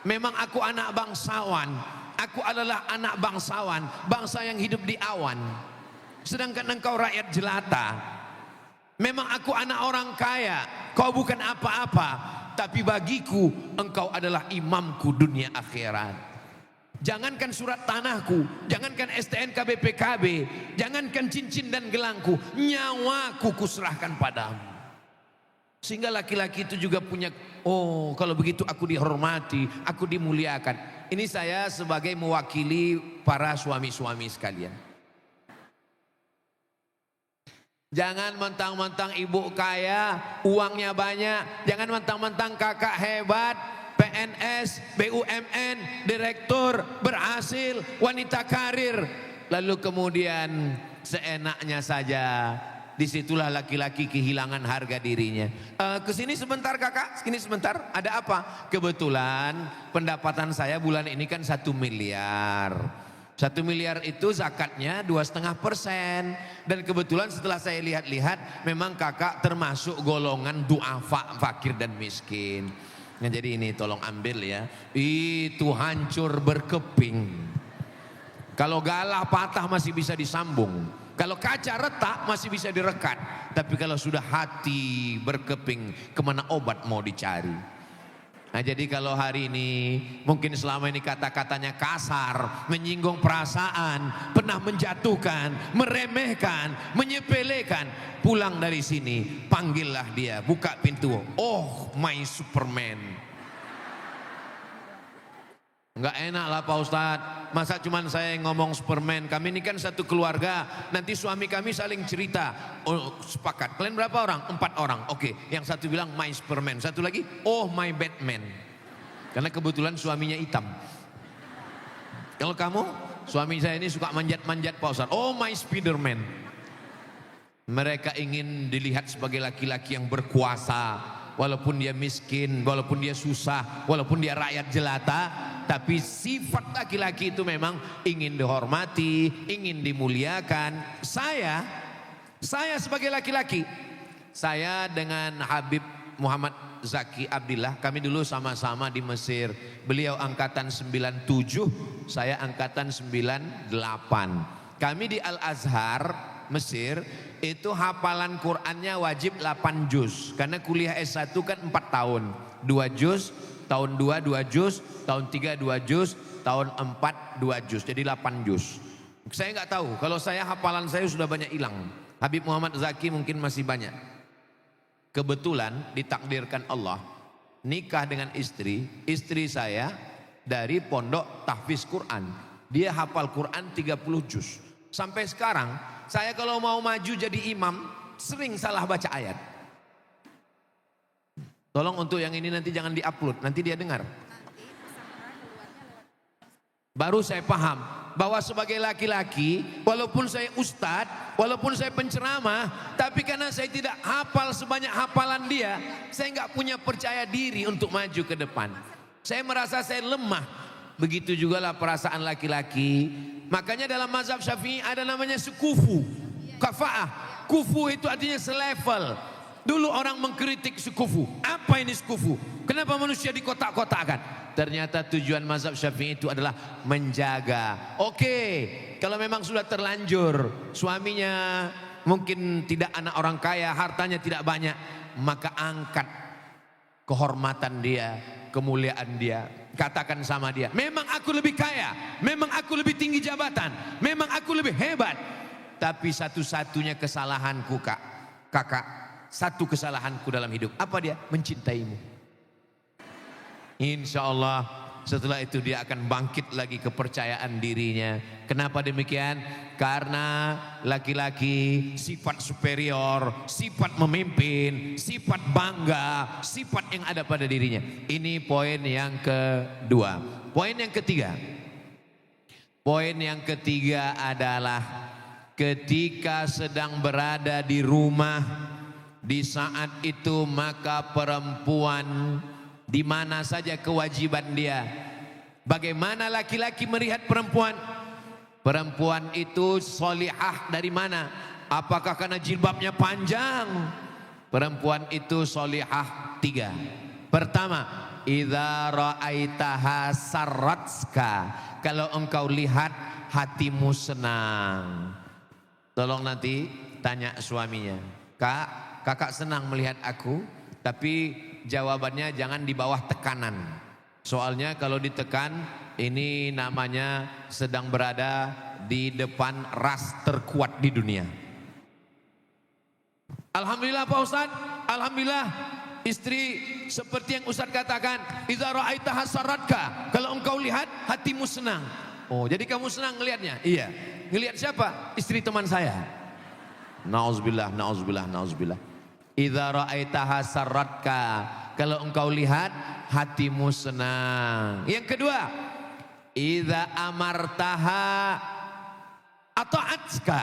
memang aku anak bangsawan. Aku adalah anak bangsawan, bangsa yang hidup di awan. Sedangkan engkau rakyat jelata. Memang aku anak orang kaya, kau bukan apa-apa. Tapi bagiku engkau adalah imamku dunia akhirat. Jangankan surat tanahku, jangankan STNK BPKB, jangankan cincin dan gelangku, nyawaku kuserahkan padamu. Sehingga laki-laki itu juga punya, oh kalau begitu aku dihormati, aku dimuliakan. Ini saya sebagai mewakili para suami-suami sekalian. Jangan mentang-mentang ibu kaya, uangnya banyak, jangan mentang-mentang kakak hebat, PNS, BUMN, direktur, berhasil, wanita karir. Lalu kemudian seenaknya saja, disitulah laki-laki kehilangan harga dirinya. Kesini sebentar kakak, kesini sebentar, ada apa? Kebetulan pendapatan saya bulan ini kan 1 miliar. 1 miliar itu zakatnya 2,5%. Dan kebetulan setelah saya lihat-lihat, memang kakak termasuk golongan duafa, fakir dan miskin. Nah, jadi ini tolong ambil ya. Itu hancur berkeping. Kalau galah patah masih bisa disambung. Kalau kaca retak masih bisa direkat. Tapi kalau sudah hati berkeping, kemana obat mau dicari? Nah, jadi kalau hari ini mungkin selama ini kata-katanya kasar, menyinggung perasaan, pernah menjatuhkan, meremehkan, menyepelekan, pulang dari sini, panggillah dia, buka pintu. Oh my Superman. Enggak enak lah Pak Ustadz, masa cuman saya yang ngomong Superman? Kami ini kan satu keluarga, nanti suami kami saling cerita. Oh sepakat, kalian berapa orang? 4 orang, oke. Yang satu bilang my Superman, satu lagi oh my Batman. Karena kebetulan suaminya hitam. Kalau kamu, suami saya ini suka manjat-manjat Pak Ustadz, oh my Spiderman. Mereka ingin dilihat sebagai laki-laki yang berkuasa. Walaupun dia miskin, walaupun dia susah, walaupun dia rakyat jelata, tapi sifat laki-laki itu memang ingin dihormati, ingin dimuliakan. Saya sebagai laki-laki, saya dengan Habib Muhammad Zaki Abdillah, kami dulu sama-sama di Mesir. Beliau angkatan 97, saya angkatan 98. Kami di Al-Azhar Mesir, itu hafalan Qur'annya wajib 8 juz. Karena kuliah S1 kan 4 tahun. 2 juz, tahun 2 2 juz, tahun 3 2 juz, tahun 4 2 juz. Jadi 8 juz. Saya nggak tahu, kalau saya hafalan saya sudah banyak hilang. Habib Muhammad Zaki mungkin masih banyak. Kebetulan ditakdirkan Allah nikah dengan istri saya dari pondok tahfiz Quran. Dia hafal Quran 30 juz. Sampai sekarang saya kalau mau maju jadi imam sering salah baca ayat. Tolong untuk yang ini nanti jangan diupload, nanti dia dengar. Baru saya paham bahwa sebagai laki-laki, walaupun saya ustadz, walaupun saya penceramah, tapi karena saya tidak hafal sebanyak hafalan dia, saya nggak punya percaya diri untuk maju ke depan. Saya merasa saya lemah. Begitu juga lah perasaan laki-laki. Makanya dalam mazhab Syafi'i ada namanya sekufu, kafa'ah. Kufu itu artinya selevel. Dulu orang mengkritik sekufu. Apa ini sekufu? Kenapa manusia dikotak-kotakkan? Ternyata tujuan mazhab Syafi'i itu adalah menjaga. Oke, kalau memang sudah terlanjur, suaminya mungkin tidak anak orang kaya, hartanya tidak banyak, maka angkat kehormatan dia, kemuliaan dia. Katakan sama dia, memang aku lebih kaya, memang aku lebih tinggi jabatan, memang aku lebih hebat. Tapi satu-satunya kesalahanku kakak, satu kesalahanku dalam hidup. Apa dia? Mencintaimu. Insya Allah setelah itu dia akan bangkit lagi kepercayaan dirinya. Kenapa demikian? Karena laki-laki sifat superior, sifat memimpin, sifat bangga, sifat yang ada pada dirinya. Ini poin yang kedua. Poin yang ketiga. Poin yang ketiga adalah ketika sedang berada di rumah, di saat itu maka perempuan di mana saja kewajiban dia. Bagaimana laki-laki melihat perempuan? Perempuan itu solihah dari mana? Apakah karena jilbabnya panjang? Perempuan itu solihah 3. Pertama, idza ra'aitaha sarratska. Kalau engkau lihat hatimu senang. Tolong nanti tanya suaminya, Kak, kakak senang melihat aku, tapi jawabannya jangan di bawah tekanan. Soalnya kalau ditekan ini namanya sedang berada di depan ras terkuat di dunia. Alhamdulillah Pak Ustadz, alhamdulillah istri seperti yang Ustadz katakan, idza ra'aitaha sarratka, kalau engkau lihat hatimu senang. Oh, jadi kamu senang ngelihatnya? Iya. Ngelihat siapa? Istri teman saya. Nauzubillah, nauzubillah, nauzubillah. Idza ra'aitaha sarratka, kalau engkau lihat hatimu senang. Yang kedua, idza amartaha ata'atka,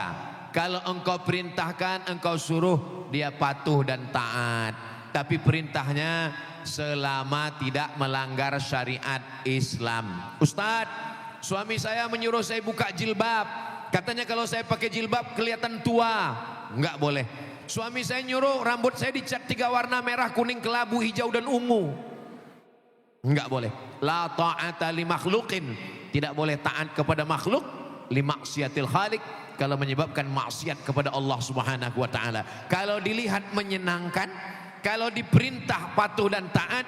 kalau engkau perintahkan, engkau suruh, dia patuh dan taat. Tapi perintahnya selama tidak melanggar syariat Islam. Ustadz, suami saya menyuruh saya buka jilbab, katanya kalau saya pakai jilbab kelihatan tua. Enggak boleh. Suami saya nyuruh rambut saya dicat 3 warna, merah, kuning, kelabu, hijau dan ungu. Enggak boleh. La ta'ata li makhluqin, tidak boleh taat kepada makhluk li maksiatil khaliq, kalau menyebabkan maksiat kepada Allah Subhanahu wa taala. Kalau dilihat menyenangkan, kalau diperintah patuh dan taat.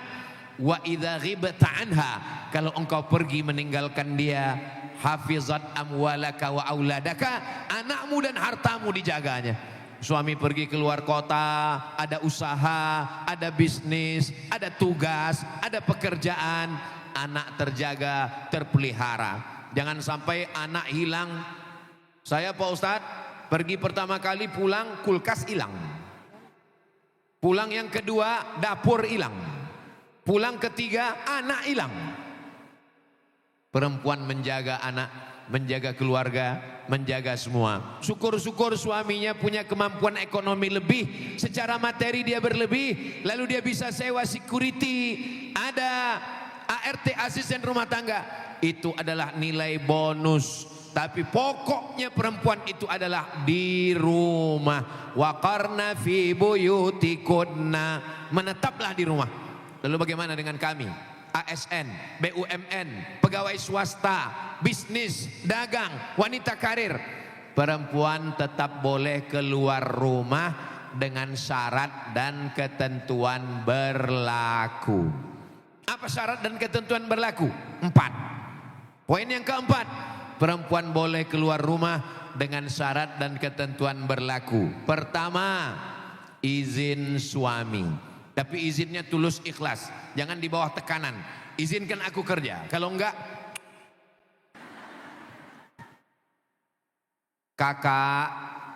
Wa idza ghibta anha, kalau engkau pergi meninggalkan dia, hafizat amwalaka wa auladaka, anakmu dan hartamu dijaganya. Suami pergi keluar kota, ada usaha, ada bisnis, ada tugas, ada pekerjaan, anak terjaga, terpelihara. Jangan sampai anak hilang. Saya Pak Ustadz pergi pertama kali pulang kulkas hilang, pulang yang kedua dapur hilang, pulang ketiga anak hilang. Perempuan menjaga anak, menjaga keluarga, menjaga semua. Syukur-syukur suaminya punya kemampuan ekonomi lebih, secara materi dia berlebih, lalu dia bisa sewa security, ada ART asisten rumah tangga. Itu adalah nilai bonus. Tapi pokoknya perempuan itu adalah di rumah. Waqarna fi buyutikunna, menetaplah di rumah. Lalu bagaimana dengan kami? ASN, BUMN, pegawai swasta, bisnis, dagang, wanita karir. perempuan tetap boleh keluar rumah dengan syarat dan ketentuan berlaku. Apa syarat dan ketentuan berlaku? 4. Poin yang keempat, perempuan boleh keluar rumah dengan syarat dan ketentuan berlaku. Pertama, izin suami. Tapi izinnya tulus ikhlas, jangan di bawah tekanan. Izinkan aku kerja, kalau enggak, kakak,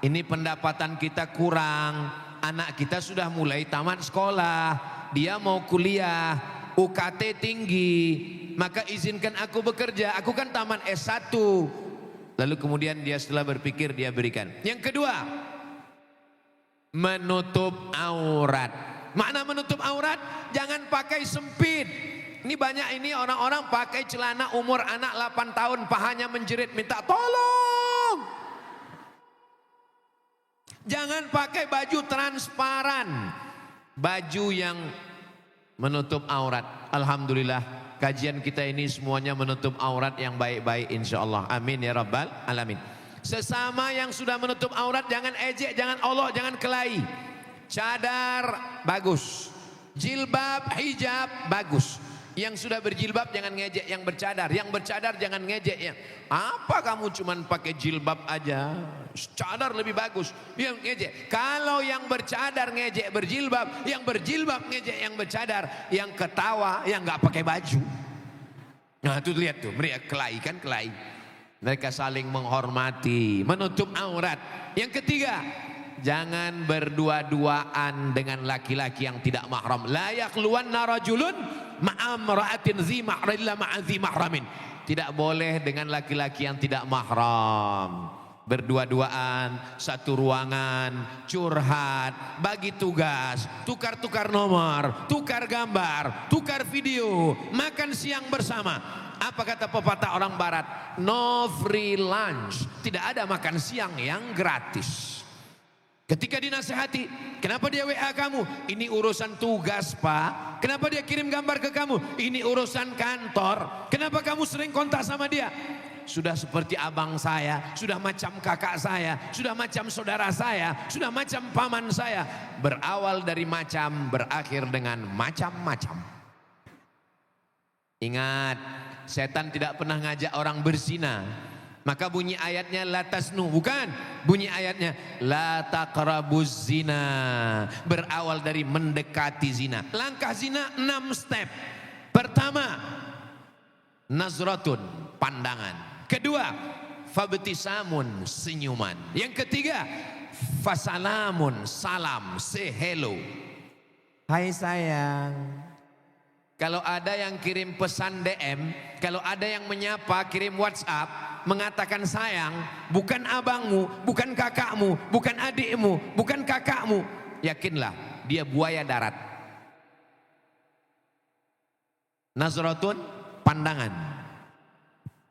ini pendapatan kita kurang, anak kita sudah mulai tamat sekolah, dia mau kuliah, UKT tinggi, maka izinkan aku bekerja, aku kan tamat S1. Lalu kemudian dia setelah berpikir dia berikan. Yang kedua, menutup aurat. Makna menutup aurat, jangan pakai sempit. Ini banyak ini orang-orang pakai celana umur anak 8 tahun, pahanya menjerit minta tolong. Jangan pakai baju transparan, baju yang menutup aurat. Alhamdulillah kajian kita ini semuanya menutup aurat yang baik-baik insyaallah. Amin ya rabbal alamin. Sesama yang sudah menutup aurat jangan ejek, jangan olok, jangan kelahi. Cadar bagus, jilbab, hijab bagus. Yang sudah berjilbab jangan ngejek yang bercadar, yang bercadar jangan ngejek yang apa kamu cuman pakai jilbab aja, cadar lebih bagus. Yang ngejek, kalau yang bercadar ngejek berjilbab, yang berjilbab ngejek yang bercadar, yang ketawa yang nggak pakai baju. Nah tuh lihat tuh, mereka kelahi kan, kelahi. Mereka saling menghormati, menutup aurat. Yang ketiga, jangan berdua-duaan dengan laki-laki yang tidak mahram. La yakhluwanna rajulun ma'amra'atin zi mahramillah ma'azi mahramin. Tidak boleh dengan laki-laki yang tidak mahram. Berdua-duaan, satu ruangan, curhat, bagi tugas, tukar-tukar nomor, tukar gambar, tukar video, makan siang bersama. Apa kata pepatah orang barat? No free lunch. Tidak ada makan siang yang gratis. Ketika dinasihati, kenapa dia WA kamu? Ini urusan tugas pak. Kenapa dia kirim gambar ke kamu? Ini urusan kantor. Kenapa kamu sering kontak sama dia? Sudah seperti abang saya, sudah macam kakak saya, sudah macam saudara saya, sudah macam paman saya. Berawal dari macam, berakhir dengan macam-macam. Ingat, setan tidak pernah ngajak orang berzina. Maka bunyi ayatnya la tasnu, bukan. Bunyi ayatnya la taqrabuz zina. Berawal dari mendekati zina. Langkah zina 6 step. Pertama, nazratun, pandangan. Kedua, fabtisamun, senyuman. Yang ketiga, fasalamun, salam, say hello. Hai sayang. Kalau ada yang kirim pesan DM, kalau ada yang menyapa, kirim WhatsApp, mengatakan sayang, bukan abangmu, bukan kakakmu, bukan adikmu, bukan kakakmu, yakinlah dia buaya darat. Nazratun, pandangan.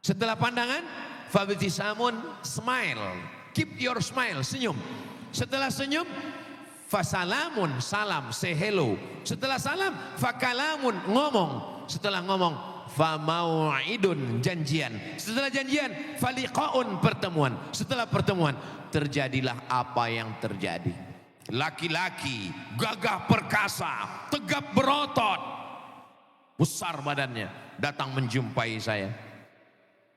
Setelah pandangan, fabtisamun, smile. Keep your smile, senyum. Setelah senyum, fasalamun, salam, say hello. Setelah salam, fakalamun, ngomong. Setelah ngomong, famau'idun, janjian. Setelah janjian, faliqaun, pertemuan. Setelah pertemuan, terjadilah apa yang terjadi. Laki-laki gagah perkasa, tegap berotot, besar badannya, datang menjumpai saya.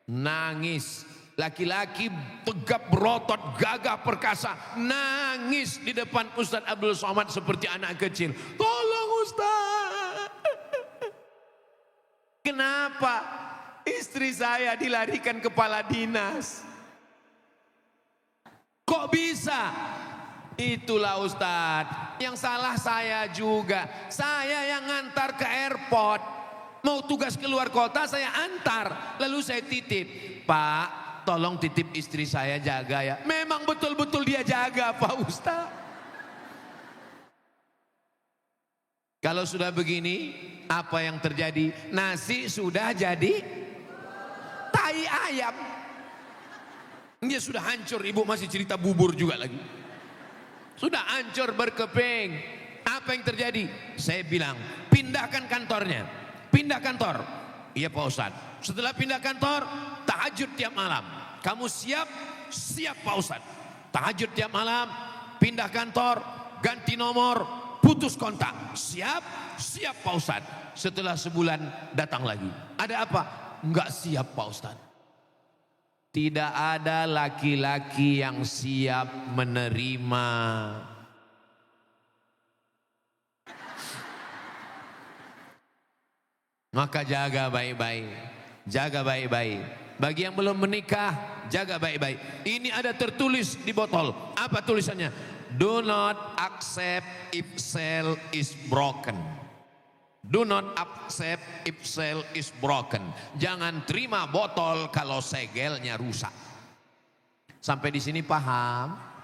Nangis. Laki-laki tegap berotot, gagah perkasa, nangis di depan Ustaz Abdul Somad seperti anak kecil. Tolong Ustaz. Kenapa istri saya dilarikan kepala dinas? Kok bisa? Itulah Ustaz, yang salah saya juga. Saya yang ngantar ke airport. Mau tugas keluar kota saya antar, lalu saya titip. Pak, tolong titip istri saya jaga ya. Memang betul-betul dia jaga Pak Ustaz. Kalau sudah begini, apa yang terjadi? Nasi sudah jadi tai ayam. Dia sudah hancur, ibu masih cerita bubur juga lagi. Sudah hancur berkeping. Apa yang terjadi? Saya bilang, pindahkan kantornya. Pindah kantor. Iya Pak Ustaz. Setelah pindah kantor, tahajud tiap malam. Kamu siap siap Pak Ustadz. Tahajud tiap malam, pindah kantor, ganti nomor, putus kontak. Siap, siap Pak Ustadz. Setelah sebulan datang lagi. Ada apa? Enggak siap Pak Ustadz. Tidak ada laki-laki yang siap menerima. Maka jaga baik-baik. Jaga baik-baik. Bagi yang belum menikah, jaga baik-baik. Ini ada tertulis di botol. Apa tulisannya? Do not accept if cell is broken. Do not accept if cell is broken. Jangan terima botol kalau segelnya rusak. Sampai di sini paham?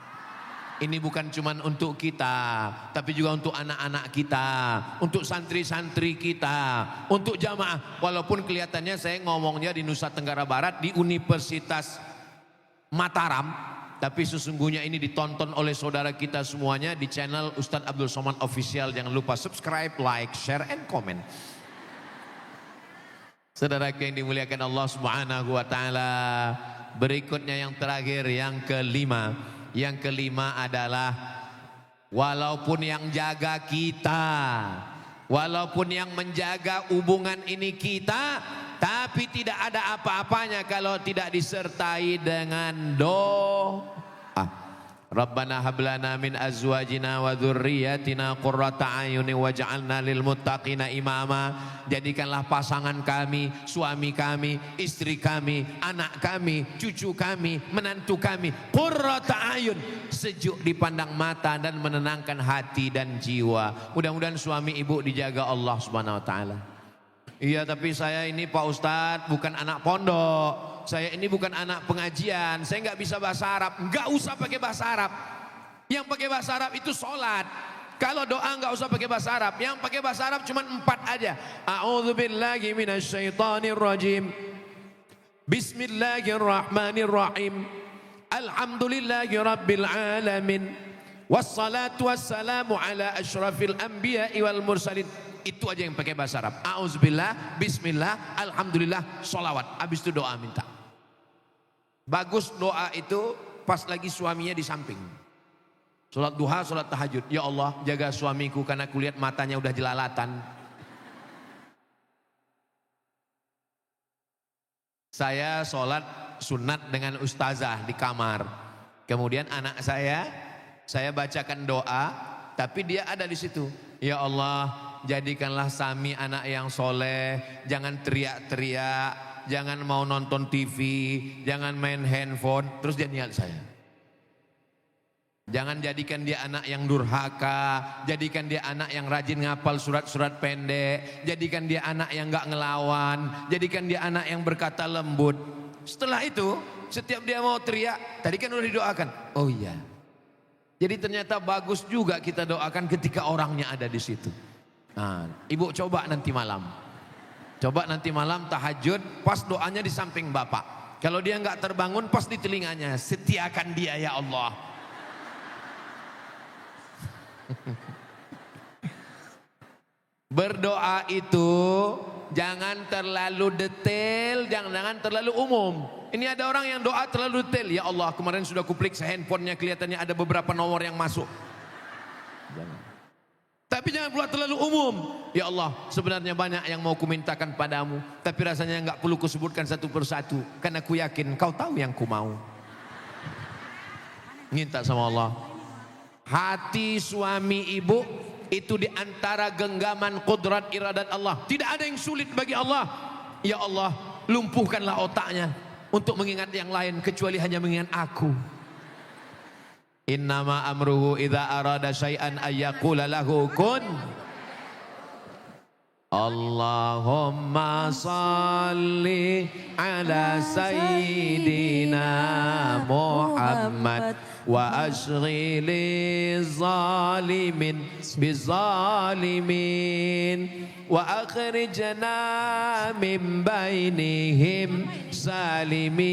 Ini bukan cuma untuk kita, tapi juga untuk anak-anak kita, untuk santri-santri kita, untuk jamaah. Walaupun kelihatannya saya ngomongnya di Nusa Tenggara Barat, di Universitas Mataram, tapi sesungguhnya ini ditonton oleh saudara kita semuanya di channel Ustadz Abdul Somad Official. Jangan lupa subscribe, like, share, and comment. Saudara yang dimuliakan Allah Subhanahu wa Ta'ala. Berikutnya yang terakhir, yang kelima. Yang kelima adalah walaupun yang jaga kita, walaupun yang menjaga hubungan ini kita, tapi tidak ada apa-apanya kalau tidak disertai dengan doa. Rabbana hablana min azwajina wa dzurriyyatina qurrata a'yunin waj'alna lil muttaqina imama. Jadikanlah pasangan kami, suami kami, istri kami, anak kami, cucu kami, menantu kami qurrata a'yun, sejuk dipandang mata dan menenangkan hati dan jiwa. Mudah-mudahan suami ibu dijaga Allah Subhanahu wa taala. Iya, tapi saya ini Pak Ustadz bukan anak pondok. Saya ini bukan anak pengajian, saya nggak bisa bahasa Arab. Nggak usah pakai bahasa Arab. Yang pakai bahasa Arab itu sholat. Kalau doa nggak usah pakai bahasa Arab. Yang pakai bahasa Arab cuma 4 aja. A'udzubillahi minasyaitonirrajim. Bismillahirrahmanirrahim. Alhamdulillahi rabbil alamin. Wassalatu wassalamu ala asyrafil anbiya'i wal mursalin. Itu aja yang pakai bahasa Arab. Auzubillah, bismillah, alhamdulillah, sholawat. Habis itu doa minta. Bagus doa itu pas lagi suaminya di samping. Sholat duha, sholat tahajud. Ya Allah, jaga suamiku karena kulihat matanya udah jelalatan. Saya sholat sunat dengan ustazah di kamar. Kemudian anak saya bacakan doa, tapi dia ada di situ. Ya Allah, jadikanlah Sami anak yang soleh, jangan teriak-teriak, jangan mau nonton TV, jangan main handphone. Terus dia niat saya. Jangan jadikan dia anak yang durhaka, jadikan dia anak yang rajin ngapal surat-surat pendek, jadikan dia anak yang gak ngelawan, jadikan dia anak yang berkata lembut. Setelah itu, setiap dia mau teriak, tadi kan udah didoakan. Oh iya. Jadi ternyata bagus juga kita doakan ketika orangnya ada di situ. Nah, ibu coba nanti malam. Coba nanti malam tahajud, pas doanya di samping bapak. Kalau dia nggak terbangun, pas di telinganya. Setiakan dia ya Allah. Berdoa itu jangan terlalu detail, jangan terlalu umum. Ini ada orang yang doa terlalu detail. Ya Allah, kemarin sudah kuperiksa handphonenya, kelihatannya ada beberapa nomor yang masuk. Jangan. Tapi jangan pula terlalu umum. Ya Allah, sebenarnya banyak yang mau kumintakan padamu, tapi rasanya nggak perlu kusebutkan satu persatu, karena ku yakin kau tahu yang ku mau. Minta sama Allah. Hati suami ibu itu di antara genggaman qudrat iradat Allah. Tidak ada yang sulit bagi Allah. Ya Allah, lumpuhkanlah otaknya untuk mengingat yang lain kecuali hanya mengingat aku. Innama amruhu idza arada syai'an ayyaqula lahu kun. Allahumma salli ala sayyidina Muhammad wa ashghili zalimin bizalimin wa akhrijna min bainihim salimin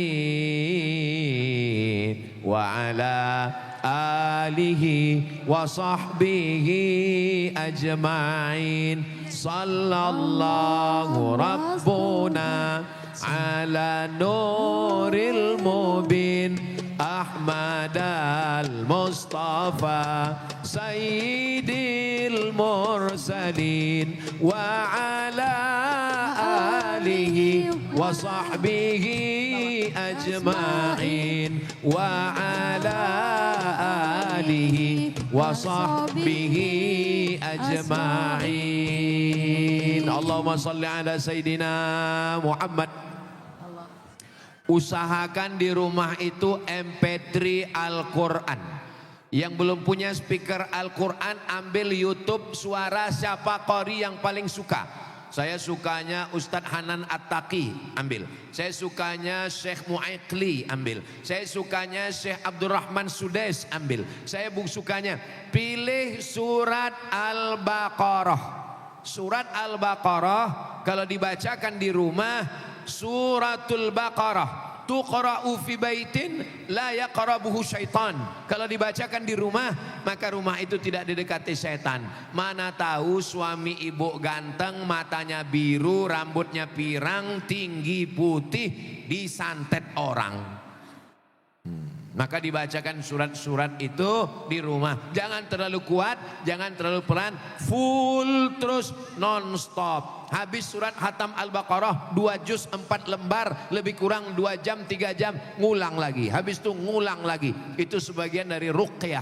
wa ala alihi wa sahbihi ajma'in. Sallallahu rabbuna ala nuril mubin أحمد المصطفى سيد المرسلين وعلى آله وصحبه أجمعين وعلى آله وصحبه أجمعين اللهم صل على سيدنا محمد. Usahakan di rumah itu MP3 Al-Quran. Yang belum punya speaker Al-Quran, ambil YouTube suara siapa qori yang paling suka. Saya sukanya Ustadz Hanan At-Taqi, ambil. Saya sukanya Syekh Mu'aikli, ambil. Saya sukanya Syekh Abdurrahman Sudais, ambil. Saya sukanya pilih surat Al-Baqarah. Surat Al-Baqarah kalau dibacakan di rumah, Suratul Baqarah tuqra'u fi baitin la yaqrabuhu syaitan. Kalau dibacakan di rumah, maka rumah itu tidak didekati setan. Mana tahu suami ibu ganteng, matanya biru, rambutnya pirang, tinggi putih, disantet orang. Maka dibacakan surat-surat itu di rumah. Jangan terlalu kuat, jangan terlalu pelan, full terus non-stop. Habis surat Hatam Al-Baqarah 2 juz 4 lembar, lebih kurang 2 jam 3 jam, ngulang lagi. Habis itu ngulang lagi. Itu sebagian dari ruqyah.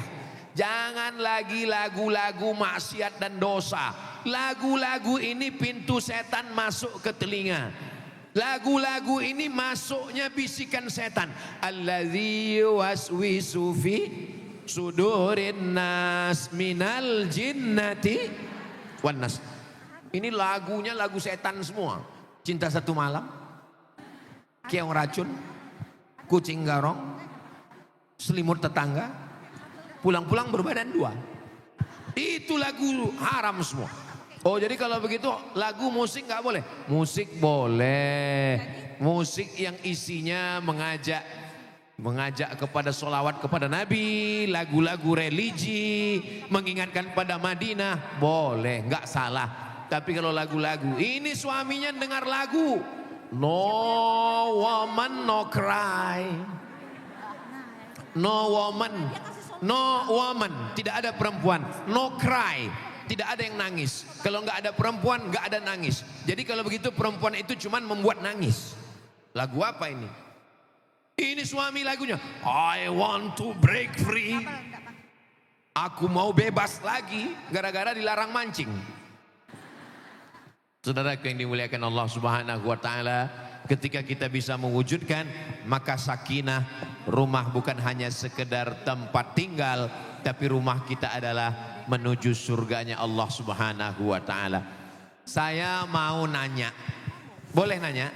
Jangan lagi lagu-lagu maksiat dan dosa. Lagu-lagu ini pintu setan masuk ke telinga. Lagu-lagu ini masuknya bisikan setan. Alladzi waswisu fi sudurin nas minal jinnati wan nas. Ini lagunya lagu setan semua. Cinta Satu Malam, Keong Racun, Kucing Garong, Selimut Tetangga, Pulang-pulang Berbadan Dua. Itu lagu haram semua. Oh, jadi kalau begitu lagu musik nggak boleh? Musik boleh. Musik yang isinya mengajak kepada sholawat kepada Nabi, lagu-lagu religi, mengingatkan pada Madinah, boleh, nggak salah. Tapi kalau lagu-lagu, ini suaminya dengar lagu, no woman no cry, no woman, no woman, tidak ada perempuan, no cry. Tidak ada yang nangis. Kalau nggak ada perempuan, nggak ada nangis. Jadi kalau begitu perempuan itu cuman membuat nangis. Lagu apa ini? Ini suami lagunya. I want to break free. Aku mau bebas lagi. Gara-gara dilarang mancing. Saudaraku yang dimuliakan Allah Subhanahu wa Ta'ala, ketika kita bisa mewujudkan, maka sakinah, rumah bukan hanya sekedar tempat tinggal, tapi rumah kita adalah menuju surganya Allah Subhanahu wa Ta'ala. Saya mau nanya, boleh nanya?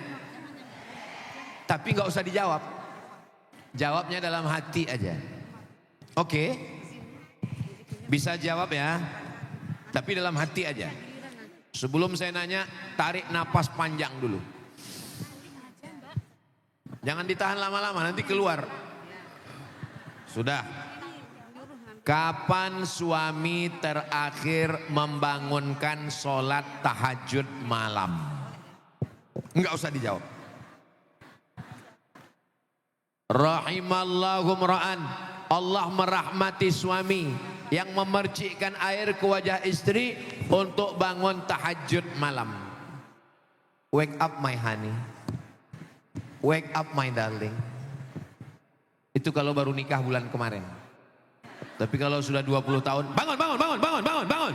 Tapi nggak usah dijawab. Jawabnya dalam hati aja. Oke? Bisa jawab ya, tapi dalam hati aja. Sebelum saya nanya, tarik napas panjang dulu. Jangan ditahan lama-lama, nanti keluar. Sudah. Kapan suami terakhir membangunkan sholat tahajud malam? Enggak usah dijawab. Rahimallahu mra'an, Allah merahmati suami yang memercikkan air ke wajah istri untuk bangun tahajud malam. Wake up my honey, wake up my darling. Itu kalau baru nikah bulan kemarin. Tapi kalau sudah 20 tahun, bangun.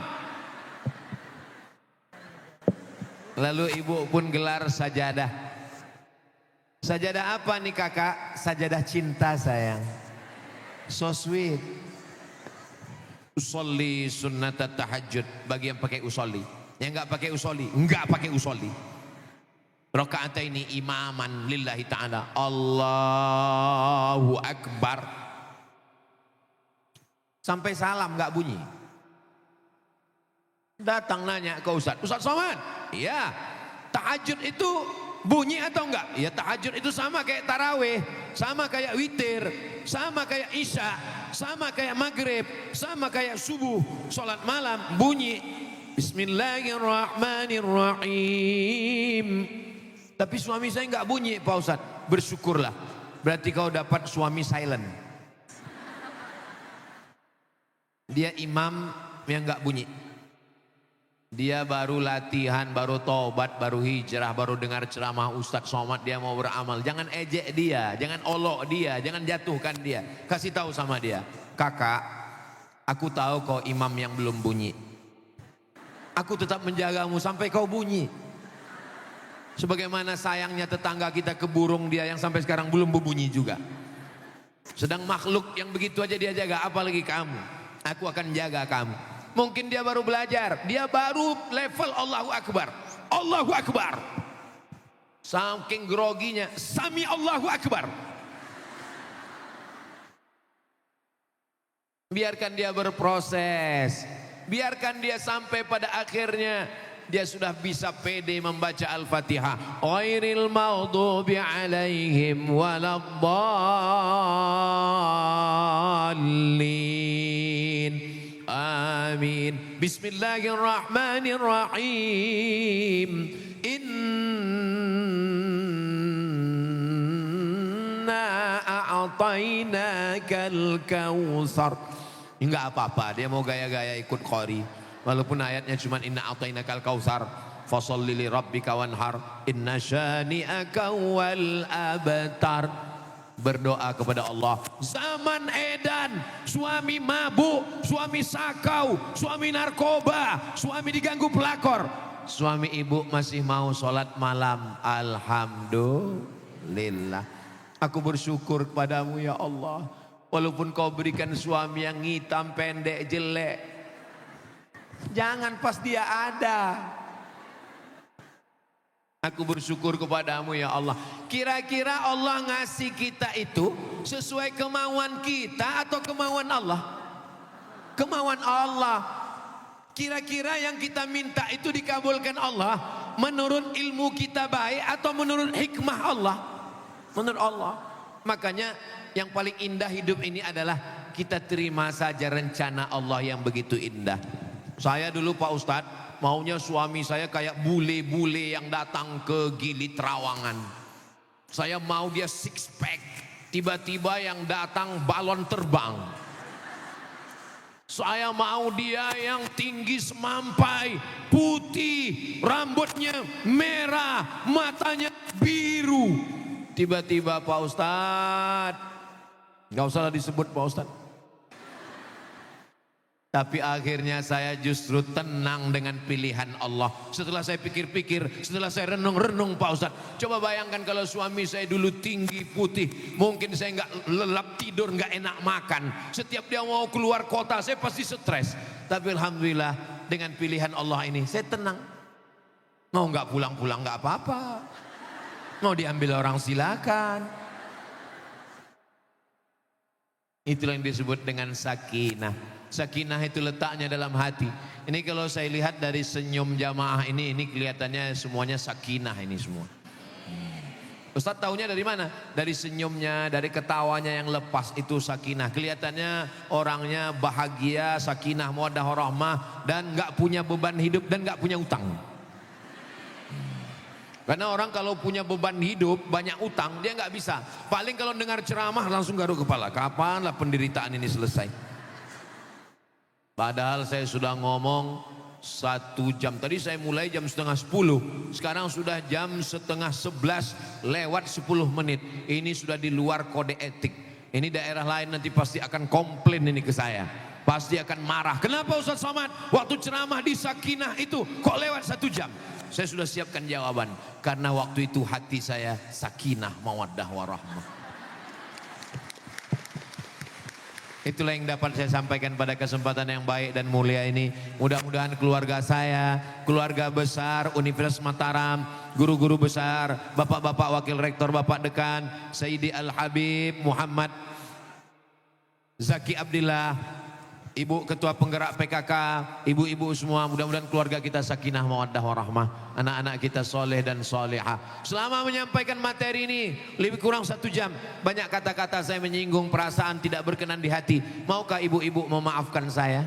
Lalu ibu pun gelar sajadah. Sajadah apa nih kakak? Sajadah cinta sayang. So sweet. Usolli sunnat tahajud. Bagi yang pakai usolli. Yang enggak pakai usolli, enggak pakai usolli. Rakaat ini imaman lillahi ta'ala. Allahu Akbar. Sampai salam nggak bunyi. Datang nanya ke Ustadz, Ustadz Somad, iya, tahajud itu bunyi atau enggak? Ya tahajud itu sama kayak taraweh, sama kayak witir, sama kayak isya, sama kayak maghrib, sama kayak subuh, sholat malam bunyi. Bismillahirrahmanirrahim. Tapi suami saya nggak bunyi Pak Ustadz. Bersyukurlah. berarti kau dapat suami silent. Dia imam yang nggak bunyi. Dia baru latihan, baru tobat, baru hijrah, baru dengar ceramah Ustadz Somad, dia mau beramal. Jangan ejek dia, jangan olok dia, jangan jatuhkan dia. Kasih tahu sama dia, kakak, aku tahu kau imam yang belum bunyi. Aku tetap menjagamu sampai kau bunyi. Sebagaimana sayangnya tetangga kita ke burung dia yang sampai sekarang belum berbunyi juga. Sedang makhluk yang begitu aja dia jaga, apalagi kamu. Aku akan jaga kamu. Mungkin dia baru belajar, dia baru level Allahu Akbar. Allahu Akbar. Saking groginya, Sami Allahu Akbar. Biarkan dia berproses. Biarkan dia sampai pada akhirnya dia sudah bisa pede membaca Al-Fatihah. Ghairil maghdubi alaihim waladdallin. Amin. Bismillahirrahmanirrahim. Inna a'tainakal kautsar. Enggak apa-apa, dia mau gaya-gaya ikut qori. Walaupun ayatnya cuma inna a'tainakal kautsar, fasholli li rabbika wanhar, inna syani'aka wal abtar. Berdoa kepada Allah. Zaman edan, suami mabuk, suami sakau, suami narkoba, suami diganggu pelakor. Suami ibu masih mau sholat malam. Alhamdulillah. Aku bersyukur kepadamu ya Allah. Walaupun kau berikan suami yang hitam, pendek, jelek, jangan pas dia ada. Aku bersyukur kepadamu ya Allah. Kira-kira Allah ngasih kita itu sesuai kemauan kita atau kemauan Allah? Kemauan Allah. Kira-kira yang kita minta itu dikabulkan Allah menurut ilmu kita baik atau menurut hikmah Allah? Menurut Allah. Makanya yang paling indah hidup ini adalah kita terima saja rencana Allah yang begitu indah. Saya dulu Pak Ustadz, maunya suami saya kayak bule-bule yang datang ke Gili Trawangan. Saya mau dia six pack, tiba-tiba yang datang balon terbang. Saya mau dia yang tinggi semampai, putih, rambutnya merah, matanya biru. Tiba-tiba Pak Ustadz, nggak usah disebut Pak Ustadz. Tapi akhirnya saya justru tenang dengan pilihan Allah. Setelah saya pikir-pikir, setelah saya renung-renung Pak Ustadz. Coba bayangkan kalau suami saya dulu tinggi putih. Mungkin saya nggak lelap tidur, nggak enak makan. Setiap dia mau keluar kota saya pasti stres. Tapi Alhamdulillah dengan pilihan Allah ini saya tenang. Mau nggak pulang-pulang nggak apa-apa. Mau diambil orang silakan. Itulah yang disebut dengan sakinah. Sakinah itu letaknya dalam hati. Ini kalau saya lihat dari senyum jamaah ini kelihatannya semuanya sakinah ini semua. Ustadz tahunya dari mana? Dari senyumnya, dari ketawanya yang lepas itu sakinah. Kelihatannya orangnya bahagia, sakinah, mawaddah warahmah, dan nggak punya beban hidup dan nggak punya utang. Karena orang kalau punya beban hidup, banyak utang, dia nggak bisa. Paling kalau dengar ceramah langsung garuk kepala. Kapanlah penderitaan ini selesai? Padahal saya sudah ngomong 1 jam. Tadi saya mulai jam 9:30. Sekarang sudah jam 10:30 lewat 10 menit. Ini sudah di luar kode etik. Ini daerah lain nanti pasti akan komplain ini ke saya. Pasti akan marah. Kenapa Ustaz Somad waktu ceramah di Sakinah itu kok lewat 1 jam? Saya sudah siapkan jawaban. Karena waktu itu hati saya sakinah, mawaddah warahmah. Itulah yang dapat saya sampaikan pada kesempatan yang baik dan mulia ini. Mudah-mudahan keluarga saya, keluarga besar Universitas Mataram, guru-guru besar, bapak-bapak wakil rektor, bapak dekan, Sayyidi Al-Habib Muhammad Zaki Abdillah, ibu ketua penggerak PKK, ibu-ibu semua, mudah-mudahan keluarga kita sakinah mawaddah warahmah, anak-anak kita soleh dan solehah. Selama menyampaikan materi ini lebih kurang 1 jam, banyak kata-kata saya menyinggung perasaan tidak berkenan di hati. Maukah ibu-ibu memaafkan saya?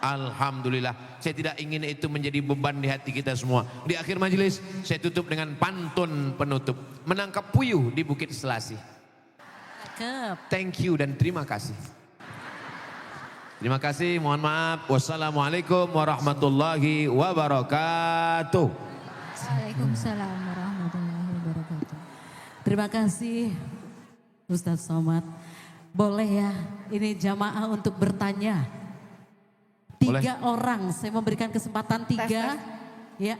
Alhamdulillah. Saya tidak ingin itu menjadi beban di hati kita semua. Di akhir majelis saya tutup dengan pantun penutup. Menangkap puyuh di Bukit Selasih. Thank you dan terima kasih. Terima kasih, mohon maaf. Wassalamualaikum warahmatullahi wabarakatuh. Waalaikumsalam warahmatullahi wabarakatuh. Terima kasih Ustadz Somad. Boleh ya, ini jamaah untuk bertanya. 3 orang, saya memberikan kesempatan 3. Ya.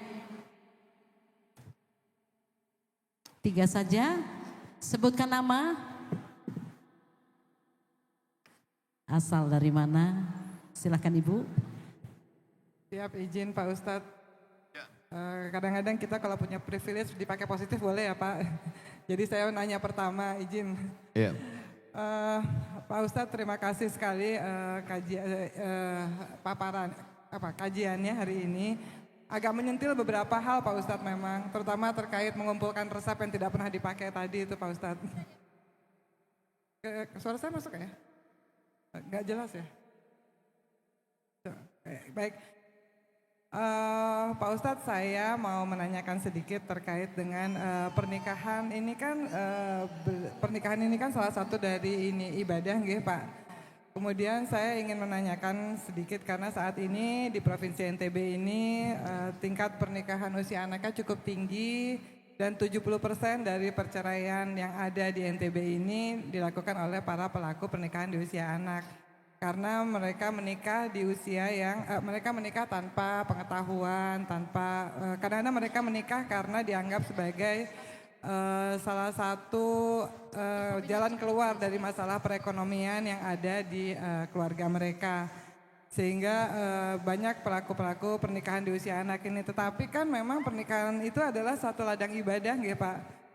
3 saja. Sebutkan nama. Asal dari mana? Silakan Ibu. Siap, izin Pak Ustadz. Kadang-kadang kita kalau punya privilege dipakai positif boleh ya Pak. Jadi saya nanya pertama, izin. Ya. Pak Ustadz, terima kasih sekali kajiannya hari ini. Agak menyentil beberapa hal Pak Ustadz memang, terutama terkait mengumpulkan resep yang tidak pernah dipakai tadi itu Pak Ustadz. Suara saya masuk ya? Nggak jelas ya? Baik. Pak Ustadz, saya mau menanyakan sedikit terkait dengan pernikahan ini kan salah satu dari ini ibadah nggih Pak. Kemudian saya ingin menanyakan sedikit karena saat ini di Provinsi NTB ini tingkat pernikahan usia anaknya cukup tinggi dan 70% dari perceraian yang ada di NTB ini dilakukan oleh para pelaku pernikahan di usia anak. Karena mereka menikah di usia yang mereka menikah tanpa pengetahuan, kadang-kadang mereka menikah karena dianggap sebagai salah satu jalan keluar dari masalah perekonomian yang ada di keluarga mereka. Sehingga banyak pelaku-pelaku pernikahan di usia anak ini. Tetapi kan memang pernikahan itu adalah satu ladang ibadah nggih Pak.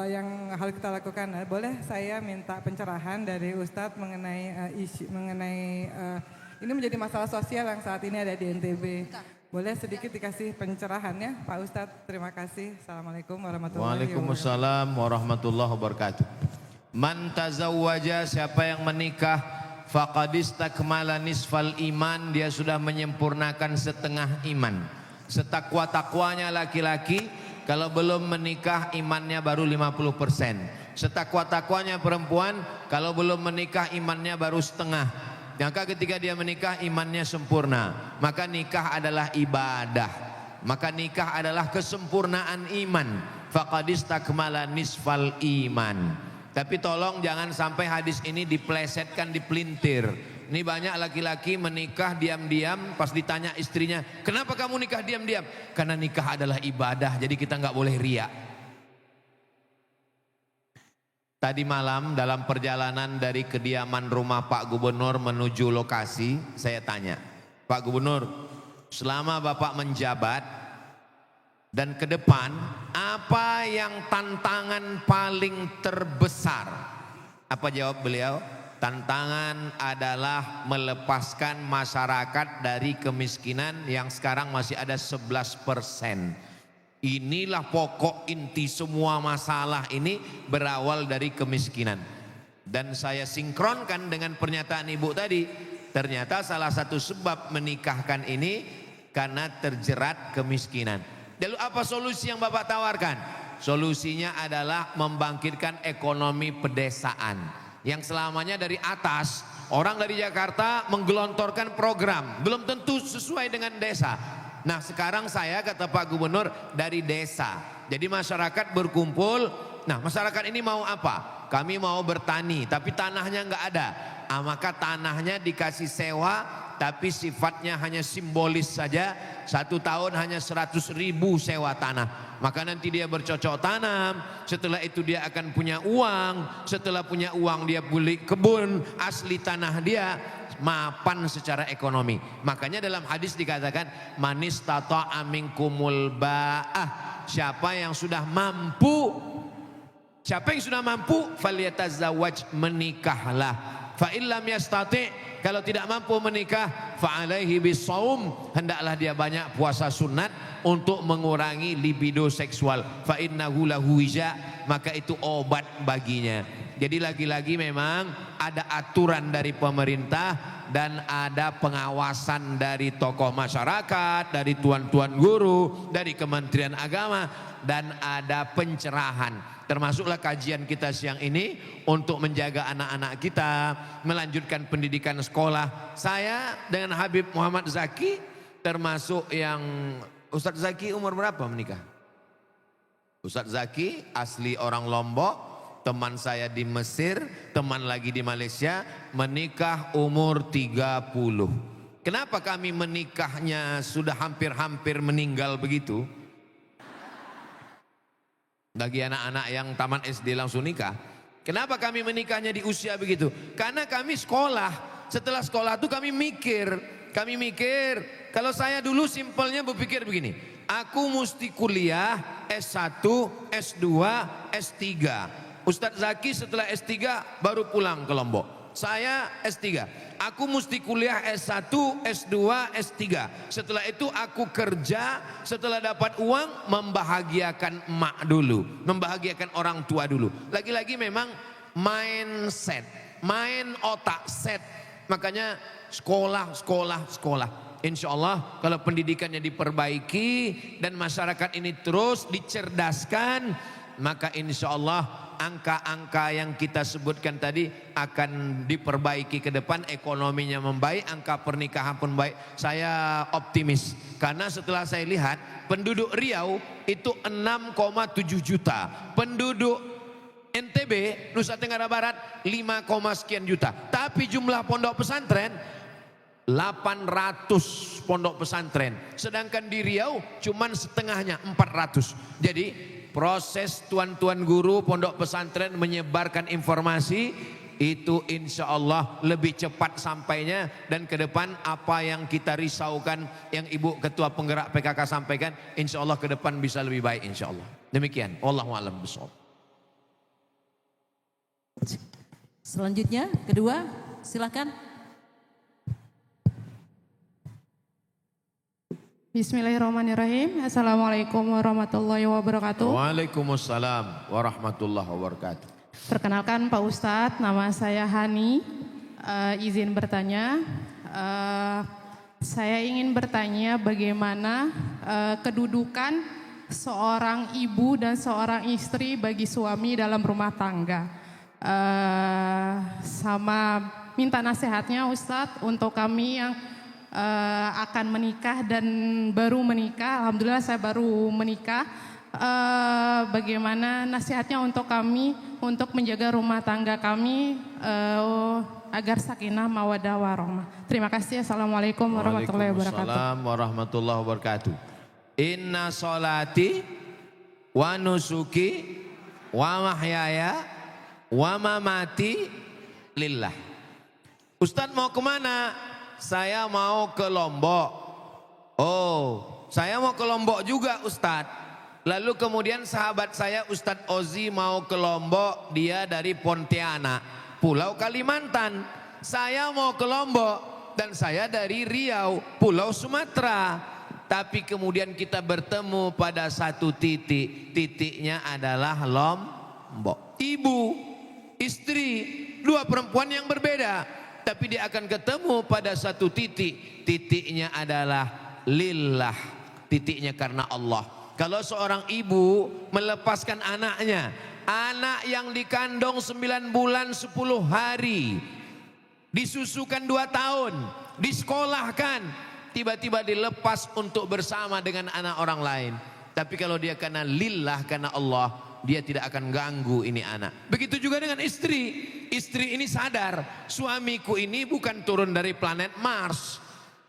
Yang harus kita lakukan. Boleh saya minta pencerahan dari Ustadz mengenai ini menjadi masalah sosial yang saat ini ada di NTB. Boleh sedikit dikasih pencerahannya Pak Ustadz. Terima kasih. Assalamualaikum warahmatullahi wabarakatuh. Waalaikumsalam warahmatullahi wabarakatuh. Man tazawwaja, siapa yang menikah, faqad istakmala nisfal iman, dia sudah menyempurnakan setengah iman. Setakwa-takwanya laki-laki, kalau belum menikah imannya baru 50%. Setakwa-takwanya perempuan, kalau belum menikah imannya baru setengah. Maka ketika dia menikah imannya sempurna. Maka nikah adalah ibadah. Maka nikah adalah kesempurnaan iman. Faqad istakmala nisfal iman. Tapi tolong jangan sampai hadis ini diplesetkan, dipelintir. Ini banyak laki-laki menikah diam-diam, pas ditanya istrinya, kenapa kamu nikah diam-diam? Karena nikah adalah ibadah, jadi kita nggak boleh riak. Tadi malam dalam perjalanan dari kediaman rumah Pak Gubernur menuju lokasi, saya tanya, Pak Gubernur, selama Bapak menjabat dan ke depan, apa yang tantangan paling terbesar? Apa jawab beliau? Tantangan adalah melepaskan masyarakat dari kemiskinan yang sekarang masih ada 11%. Inilah pokok inti semua masalah ini berawal dari kemiskinan. Dan saya sinkronkan dengan pernyataan Ibu tadi. Ternyata salah satu sebab menikahkan ini karena terjerat kemiskinan. Lalu apa solusi yang Bapak tawarkan? Solusinya adalah membangkitkan ekonomi pedesaan. Yang selamanya dari atas, orang dari Jakarta menggelontorkan program, belum tentu sesuai dengan desa. Nah sekarang saya kata Pak Gubernur dari desa. Jadi masyarakat berkumpul, nah masyarakat ini mau apa? Kami mau bertani tapi tanahnya nggak ada. Maka tanahnya dikasih sewa tapi sifatnya hanya simbolis saja. 1 tahun hanya 100.000 sewa tanah. Maka nanti dia bercocok tanam, setelah itu dia akan punya uang, setelah punya uang dia beli kebun asli tanah dia, mapan secara ekonomi. Makanya dalam hadis dikatakan manis tata'a minkumul ba'ah, siapa yang sudah mampu, falyatazawwaj, menikahlah. Fa illam yastati, kalau tidak mampu menikah, fa alaihi bisawm, hendaklah dia banyak puasa sunat untuk mengurangi libido seksual. Fa innahu lahu wija, maka itu obat baginya. Jadi lagi-lagi memang ada aturan dari pemerintah dan ada pengawasan dari tokoh masyarakat, dari tuan-tuan guru, dari Kementerian Agama, dan ada pencerahan. Termasuklah kajian kita siang ini untuk menjaga anak-anak kita, melanjutkan pendidikan sekolah. Saya dengan Habib Muhammad Zaki termasuk yang, Ustadz Zaki umur berapa menikah? Ustadz Zaki asli orang Lombok, teman saya di Mesir, teman lagi di Malaysia, menikah umur 30. Kenapa kami menikahnya sudah hampir-hampir meninggal begitu? Bagi anak-anak yang taman SD langsung nikah. Kenapa kami menikahnya di usia begitu? Karena kami sekolah. Setelah sekolah itu kami mikir. Kalau saya dulu simpelnya berpikir begini. Aku mesti kuliah S1, S2, S3. Ustadz Zaki setelah S3 baru pulang ke Lombok. Saya S3. Aku mesti kuliah S1, S2, S3. Setelah itu aku kerja, setelah dapat uang membahagiakan emak dulu, membahagiakan orang tua dulu. Lagi-lagi memang mindset, main otak set. Makanya sekolah. Insya Allah kalau pendidikannya diperbaiki dan masyarakat ini terus dicerdaskan, maka insya Allah angka-angka yang kita sebutkan tadi akan diperbaiki ke depan, ekonominya membaik, angka pernikahan pun baik. Saya optimis karena setelah saya lihat penduduk Riau itu 6,7 juta, penduduk NTB Nusa Tenggara Barat 5, sekian juta, tapi jumlah pondok pesantren 800 pondok pesantren, sedangkan di Riau cuman setengahnya 400. Jadi proses tuan-tuan guru pondok pesantren menyebarkan informasi itu insya Allah lebih cepat sampainya, dan ke depan apa yang kita risaukan yang Ibu Ketua Penggerak PKK sampaikan insya Allah ke depan bisa lebih baik insya Allah. Demikian, wallahu a'lam bishawab. Selanjutnya kedua, silakan. Bismillahirrahmanirrahim. Assalamualaikum warahmatullahi wabarakatuh. Waalaikumsalam warahmatullahi wabarakatuh. Perkenalkan Pak Ustadz, nama saya Hani. Izin bertanya, saya ingin bertanya bagaimana kedudukan seorang ibu dan seorang istri bagi suami dalam rumah tangga. Sama minta nasihatnya Ustadz untuk kami yang akan menikah dan baru menikah. Alhamdulillah saya baru menikah. Bagaimana nasihatnya untuk kami untuk menjaga rumah tangga kami agar sakinah mawaddah warahmah. Terima kasih. Assalamualaikum warahmatullahi wabarakatuh. Waalaikumsalam warahmatullahi wabarakatuh. Inna sholati wa nusuki wa mahyaya wa mamati lillah. Ustadz mau kemana? Saya mau ke Lombok. Oh, saya mau ke Lombok juga Ustadz. Lalu kemudian sahabat saya Ustadz Ozi mau ke Lombok, dia dari Pontianak, Pulau Kalimantan. Saya mau ke Lombok dan saya dari Riau, Pulau Sumatera. Tapi kemudian kita bertemu pada satu titik, titiknya adalah Lombok. Ibu, istri, dua perempuan yang berbeda. Tapi dia akan ketemu pada satu titik. Titiknya adalah lillah. Titiknya karena Allah. Kalau seorang ibu melepaskan anaknya, anak yang dikandung 9 bulan 10 hari, disusukan 2 tahun, disekolahkan, tiba-tiba dilepas untuk bersama dengan anak orang lain. Tapi kalau dia karena lillah, karena Allah, dia tidak akan ganggu ini anak. Begitu juga dengan istri. Istri ini sadar, suamiku ini bukan turun dari planet Mars.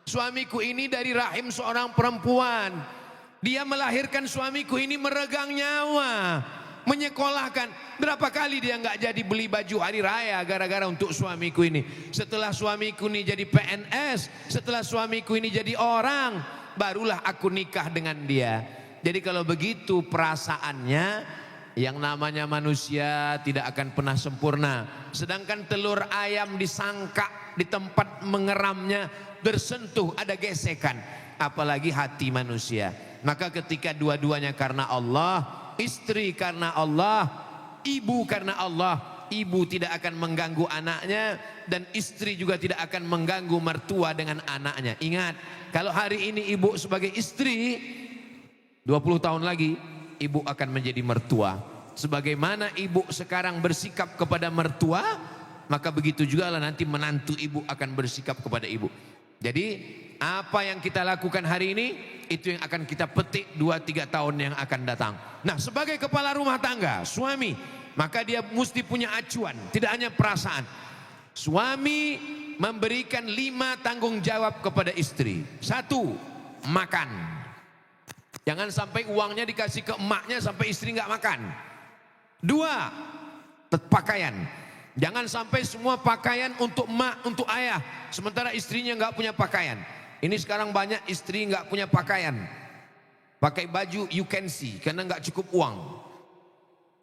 Suamiku ini dari rahim seorang perempuan. Dia melahirkan suamiku ini meregang nyawa, menyekolahkan. Berapa kali dia nggak jadi beli baju hari raya gara-gara untuk suamiku ini. Setelah suamiku ini jadi PNS, setelah suamiku ini jadi orang, barulah aku nikah dengan dia. Jadi kalau begitu perasaannya, yang namanya manusia tidak akan pernah sempurna. Sedangkan telur ayam disangka di tempat mengeramnya bersentuh, ada gesekan. Apalagi hati manusia. Maka ketika dua-duanya karena Allah, istri karena Allah, ibu karena Allah, ibu tidak akan mengganggu anaknya dan istri juga tidak akan mengganggu mertua dengan anaknya. Ingat, kalau hari ini ibu sebagai istri, 20 tahun lagi ibu akan menjadi mertua. Sebagaimana ibu sekarang bersikap kepada mertua, maka begitu juga lah nanti menantu ibu akan bersikap kepada ibu. Jadi apa yang kita lakukan hari ini, itu yang akan kita petik 2-3 tahun yang akan datang. Nah, sebagai kepala rumah tangga, suami, maka dia mesti punya acuan, tidak hanya perasaan. Suami memberikan 5 tanggung jawab kepada istri. 1, makan. Jangan sampai uangnya dikasih ke emaknya sampai istri nggak makan. 2, pakaian. Jangan sampai semua pakaian untuk emak, untuk ayah, sementara istrinya nggak punya pakaian. Ini sekarang banyak istri nggak punya pakaian, pakai baju you can see karena nggak cukup uang.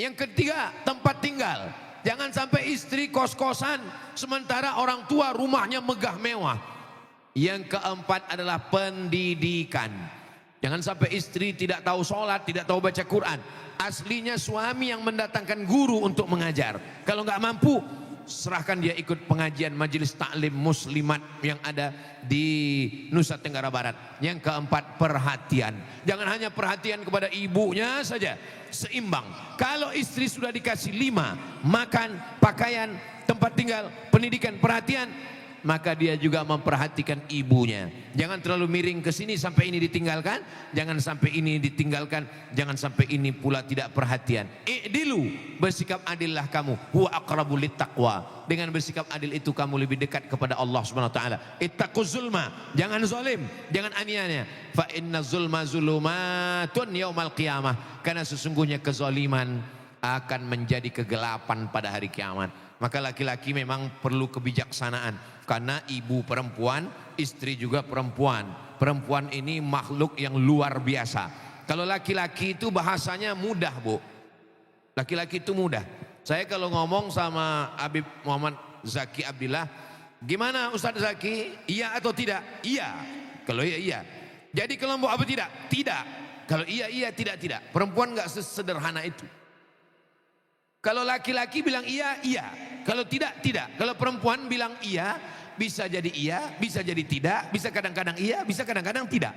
Yang ketiga, tempat tinggal. Jangan sampai istri kos-kosan sementara orang tua rumahnya megah mewah. Yang keempat adalah pendidikan. Jangan sampai istri tidak tahu sholat, tidak tahu baca Quran. Aslinya suami yang mendatangkan guru untuk mengajar. Kalau nggak mampu, serahkan dia ikut pengajian majelis taklim muslimat yang ada di Nusa Tenggara Barat. Yang keempat, perhatian. Jangan hanya perhatian kepada ibunya saja, seimbang. Kalau istri sudah dikasih 5, makan, pakaian, tempat tinggal, pendidikan, perhatian, maka dia juga memperhatikan ibunya. Jangan terlalu miring ke sini sampai ini ditinggalkan, jangan sampai ini ditinggalkan, jangan sampai ini pula tidak perhatian. I'dilu, bersikap adillah kamu. Huwa aqrabu littaqwa. Dengan bersikap adil itu kamu lebih dekat kepada Allah Subhanahu wa taala. Ittaquz zulma, jangan zalim, jangan aniaya. Fa inna zulma zulumatun yaumal qiyamah. Karena sesungguhnya kezaliman akan menjadi kegelapan pada hari kiamat. Maka laki-laki memang perlu kebijaksanaan. Karena ibu perempuan, istri juga perempuan. Perempuan ini makhluk yang luar biasa. Kalau laki-laki itu bahasanya mudah, Bu. Laki-laki itu mudah. Saya kalau ngomong sama Habib Muhammad Zaki Abdillah, gimana Ustadz Zaki? Iya atau tidak? Iya. Kalau iya, iya. Jadi kelompok apa tidak? Tidak. Kalau iya, iya, tidak, tidak. Perempuan nggak sesederhana itu. Kalau laki-laki bilang iya, iya. Kalau tidak, tidak. Kalau perempuan bilang iya, bisa jadi iya, bisa jadi tidak, bisa kadang-kadang iya, bisa kadang-kadang tidak.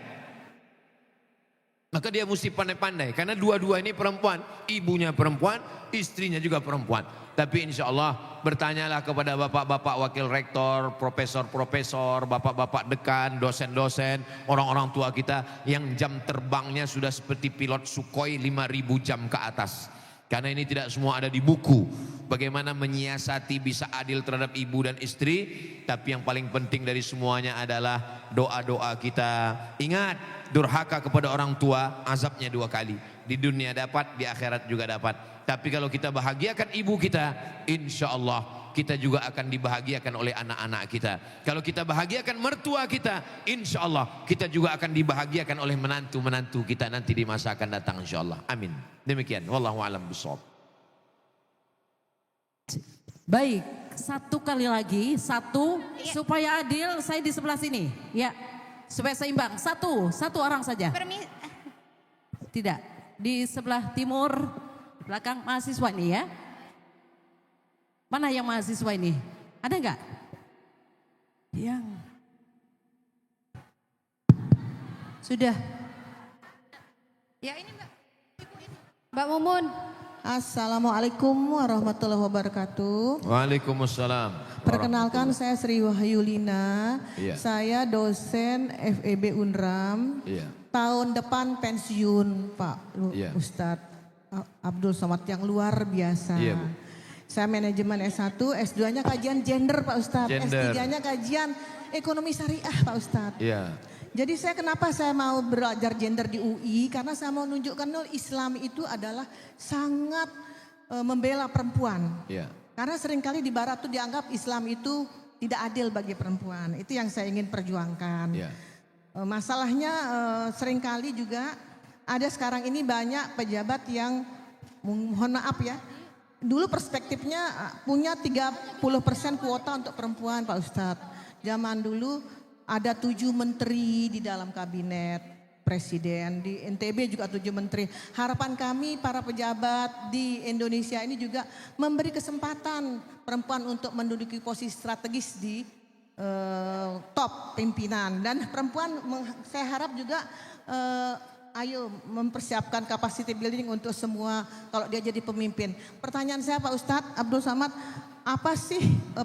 Maka dia mesti pandai-pandai. Karena dua-dua ini perempuan. Ibunya perempuan, istrinya juga perempuan. Tapi insya Allah bertanyalah kepada bapak-bapak wakil rektor, profesor-profesor, bapak-bapak dekan, dosen-dosen, orang-orang tua kita yang jam terbangnya sudah seperti pilot Sukhoi 5.000 jam ke atas. Karena ini tidak semua ada di buku. Bagaimana menyiasati bisa adil terhadap ibu dan istri. Tapi yang paling penting dari semuanya adalah doa-doa kita. Ingat, durhaka kepada orang tua azabnya 2 kali. Di dunia dapat, di akhirat juga dapat. Tapi kalau kita bahagiakan ibu kita, insya Allah kita juga akan dibahagiakan oleh anak-anak kita. Kalau kita bahagiakan mertua kita, insya Allah kita juga akan dibahagiakan oleh menantu-menantu kita nanti di masa akan datang, insya Allah. Amin. Demikian. Wallahu a'lam bishawab. Baik, 1 kali lagi, 1 supaya adil. Saya di sebelah sini, ya, supaya seimbang. 1 orang saja. Tidak, di sebelah timur belakang mahasiswa ini ya. Mana yang mahasiswa ini? Ada enggak? Yang sudah. Ya ini Mbak. Mbak Mumun. Assalamualaikum warahmatullahi wabarakatuh. Waalaikumsalam. Perkenalkan saya Sri Wahyulina. Iya. Saya dosen FEB Unram. Iya. Tahun depan pensiun Pak Iya. Ustadz Abdul Somad yang luar biasa. Iya, Bu. Saya manajemen S1, S2-nya kajian gender Pak Ustadz. Gender. S3-nya kajian ekonomi syariah Pak Ustadz. Iya. Jadi kenapa saya mau belajar gender di UI? Karena saya mau menunjukkan Islam itu adalah sangat membela perempuan. Iya. Karena seringkali di barat tuh dianggap Islam itu tidak adil bagi perempuan. Itu yang saya ingin perjuangkan. Iya. Masalahnya seringkali juga ada sekarang ini banyak pejabat yang mohon maaf ya. Dulu perspektifnya punya 30% kuota untuk perempuan Pak Ustadz. Zaman dulu ada 7 menteri di dalam kabinet. presiden, di NTB juga 7 menteri. Harapan kami para pejabat di Indonesia ini juga memberi kesempatan perempuan untuk menduduki posisi strategis di top pimpinan. Dan perempuan saya harap juga ayo mempersiapkan capacity building untuk semua kalau dia jadi pemimpin. Pertanyaan saya Pak Ustadz Abdul Samad, apa sih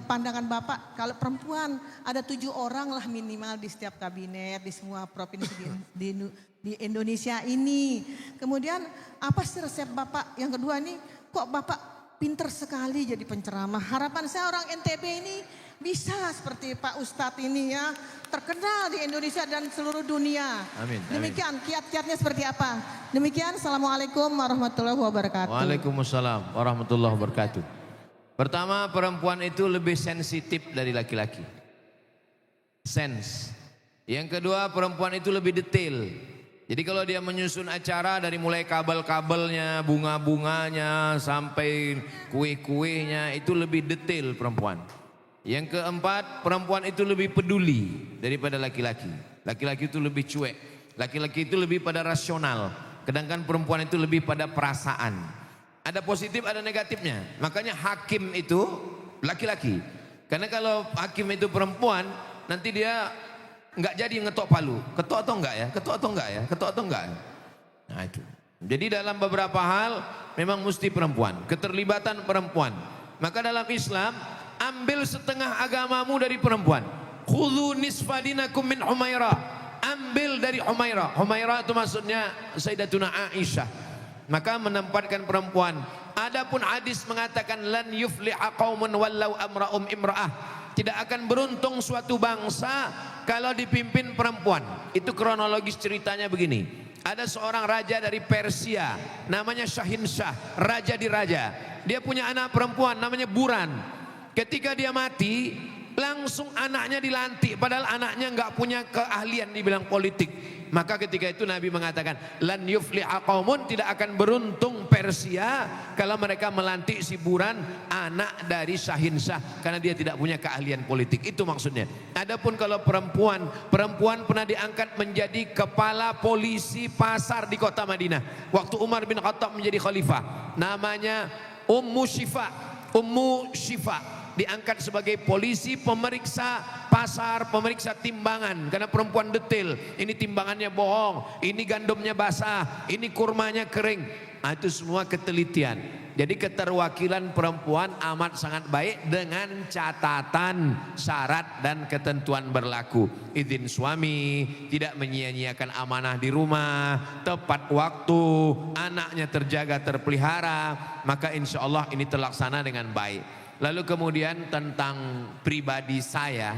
pandangan Bapak kalau perempuan ada 7 orang lah minimal di setiap kabinet di semua provinsi di Indonesia ini. Kemudian apa sih resep Bapak? Yang kedua nih, kok Bapak pinter sekali jadi penceramah. Harapan saya orang NTB ini bisa seperti Pak Ustadz ini ya, terkenal di Indonesia dan seluruh dunia. Amin. Demikian kiat-kiatnya seperti apa. Demikian, Assalamualaikum warahmatullahi wabarakatuh. Waalaikumsalam warahmatullahi wabarakatuh. Pertama, perempuan itu lebih sensitif dari laki-laki. Sense. Yang kedua, perempuan itu lebih detail. Jadi kalau dia menyusun acara dari mulai kabel-kabelnya, bunga-bunganya, sampai kue-kuenya, itu lebih detail perempuan. Yang keempat, perempuan itu lebih peduli daripada laki-laki. Laki-laki itu lebih cuek. Laki-laki itu lebih pada rasional. Sedangkan perempuan itu lebih pada perasaan. Ada positif, ada negatifnya. Makanya hakim itu laki-laki. Karena kalau hakim itu perempuan, nanti dia nggak jadi ngetok palu. Ketok atau enggak ya? Ketok atau enggak ya? Ketok atau enggak ya? Nah itu. Jadi dalam beberapa hal memang mesti perempuan. Keterlibatan perempuan. Maka dalam Islam, ambil setengah agamamu dari perempuan. Khudhu nisfa dinakum min Humairah. Ambil dari Humairah. Humairah itu maksudnya Sayyidatuna Aisyah. Maka menempatkan perempuan. Adapun hadis mengatakan lan yufliha qaumun wallau amra'um imra'ah. Tidak akan beruntung suatu bangsa kalau dipimpin perempuan. Itu kronologis ceritanya begini. Ada seorang raja dari Persia, namanya Shahinshah, raja di raja. Dia punya anak perempuan namanya Buran. Ketika dia mati, langsung anaknya dilantik, padahal anaknya nggak punya keahlian di bidang politik. Maka ketika itu Nabi mengatakan, lan yufliha qaumun, tidak akan beruntung Persia kalau mereka melantik si Buran, anak dari Shahinshah, karena dia tidak punya keahlian politik. Itu maksudnya. Adapun kalau perempuan pernah diangkat menjadi kepala polisi pasar di kota Madinah. Waktu Umar bin Khattab menjadi khalifah, namanya Ummu Syifa. Diangkat sebagai polisi pemeriksa pasar, pemeriksa timbangan, karena perempuan detail. Ini timbangannya bohong, ini gandumnya basah, ini kurmanya kering. Nah, itu semua ketelitian. Jadi keterwakilan perempuan amat sangat baik dengan catatan syarat dan ketentuan berlaku. Izin suami, tidak menyia-nyiakan amanah di rumah, tepat waktu, anaknya terjaga terpelihara, maka insya Allah ini terlaksana dengan baik. Lalu kemudian tentang pribadi saya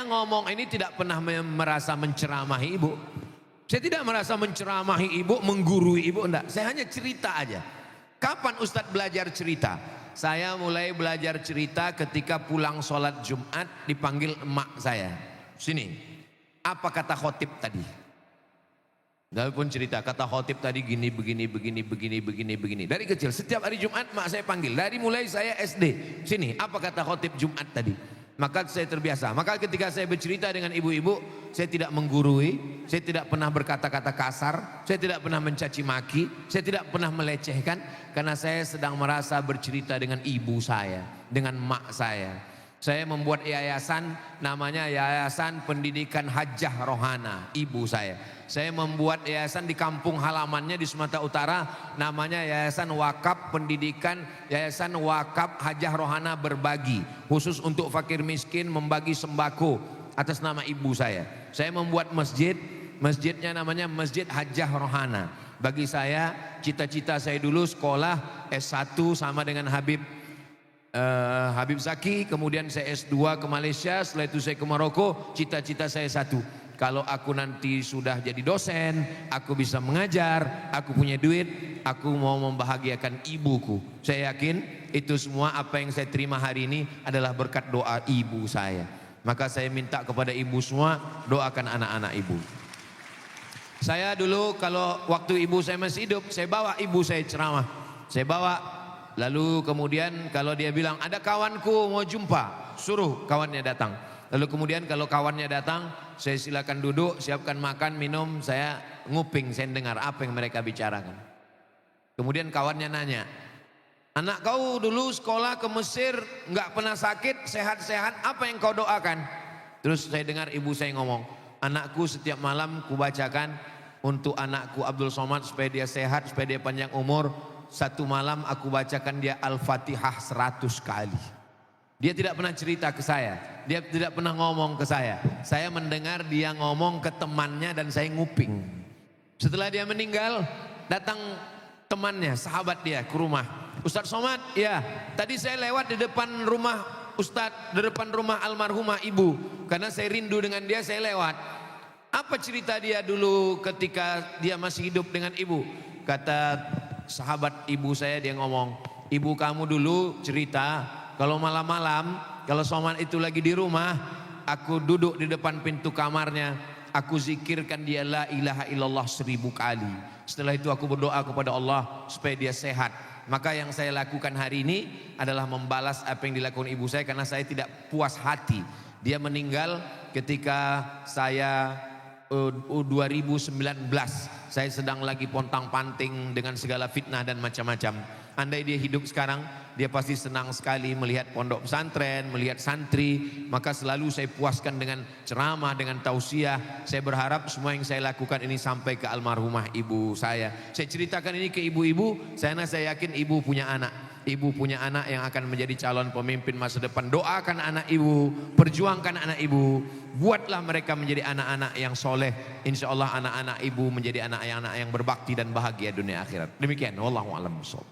ngomong ini tidak pernah merasa menceramahi ibu. Saya tidak merasa menceramahi ibu, menggurui ibu, enggak. Saya hanya cerita aja. Kapan Ustadz belajar cerita? Saya mulai belajar cerita ketika pulang sholat Jumat dipanggil emak saya. Sini, apa kata khotib tadi? Lalu pun cerita, kata khotib tadi gini, begini. Dari kecil, setiap hari Jumat mak saya panggil. Dari mulai saya SD. Sini, apa kata khotib Jumat tadi? Maka saya terbiasa. Maka ketika saya bercerita dengan ibu-ibu, saya tidak menggurui, saya tidak pernah berkata-kata kasar, saya tidak pernah mencaci maki, saya tidak pernah melecehkan, karena saya sedang merasa bercerita dengan ibu saya, dengan mak saya. Saya membuat yayasan, namanya Yayasan Pendidikan Hajjah Rohana, ibu saya. Saya membuat yayasan di kampung halamannya di Sumatera Utara, namanya Yayasan Wakaf Pendidikan, Yayasan Wakaf Hajjah Rohana Berbagi, khusus untuk fakir miskin, membagi sembako atas nama ibu saya. Saya membuat masjidnya namanya Masjid Hajjah Rohana. Bagi saya, cita-cita saya dulu sekolah S1 sama dengan Habib Zaki, kemudian saya S2 ke Malaysia, setelah itu saya ke Maroko. Cita-cita saya satu, kalau aku nanti sudah jadi dosen, aku bisa mengajar, aku punya duit, aku mau membahagiakan ibuku. Saya yakin itu semua apa yang saya terima hari ini adalah berkat doa ibu saya. Maka saya minta kepada ibu semua, doakan anak-anak ibu. Saya dulu kalau waktu ibu saya masih hidup, saya bawa ibu saya ceramah, saya bawa. Lalu kemudian kalau dia bilang ada kawanku mau jumpa, suruh kawannya datang. Lalu kemudian kalau kawannya datang, saya silakan duduk, siapkan makan, minum, saya nguping, saya dengar apa yang mereka bicarakan. Kemudian kawannya nanya, anak kau dulu sekolah ke Mesir, nggak pernah sakit, sehat-sehat, apa yang kau doakan? Terus saya dengar ibu saya ngomong, anakku setiap malam kubacakan untuk anakku Abdul Somad supaya dia sehat, supaya dia panjang umur. Satu malam aku bacakan dia Al-Fatihah 100 kali. Dia tidak pernah cerita ke saya, dia tidak pernah ngomong ke saya. Saya mendengar dia ngomong ke temannya dan saya nguping. Setelah dia meninggal, datang temannya, sahabat dia ke rumah. Ustadz Somad, ya tadi saya lewat di depan rumah Ustadz, di depan rumah almarhumah ibu. Karena saya rindu dengan dia, saya lewat. Apa cerita dia dulu ketika dia masih hidup dengan ibu? Kata sahabat ibu saya, dia ngomong, ibu kamu dulu cerita kalau malam-malam, kalau Somad itu lagi di rumah, aku duduk di depan pintu kamarnya, aku zikirkan dia la ilaha illallah 1000 kali. Setelah itu aku berdoa kepada Allah supaya dia sehat. Maka yang saya lakukan hari ini adalah membalas apa yang dilakukan ibu saya, karena saya tidak puas hati. Dia meninggal ketika saya 2019, saya sedang lagi pontang-panting dengan segala fitnah dan macam-macam. Andai dia hidup sekarang, dia pasti senang sekali melihat pondok pesantren, melihat santri. Maka selalu saya puaskan dengan ceramah, dengan tausiah. Saya berharap semua yang saya lakukan ini sampai ke almarhumah ibu saya. Saya ceritakan ini ke ibu-ibu, saya yakin ibu punya anak. Ibu punya anak yang akan menjadi calon pemimpin masa depan. Doakan anak ibu, perjuangkan anak ibu. Buatlah mereka menjadi anak-anak yang soleh. Insya Allah anak-anak ibu menjadi anak yang berbakti dan bahagia dunia akhirat. Demikian, wallahu a'lam bishawab.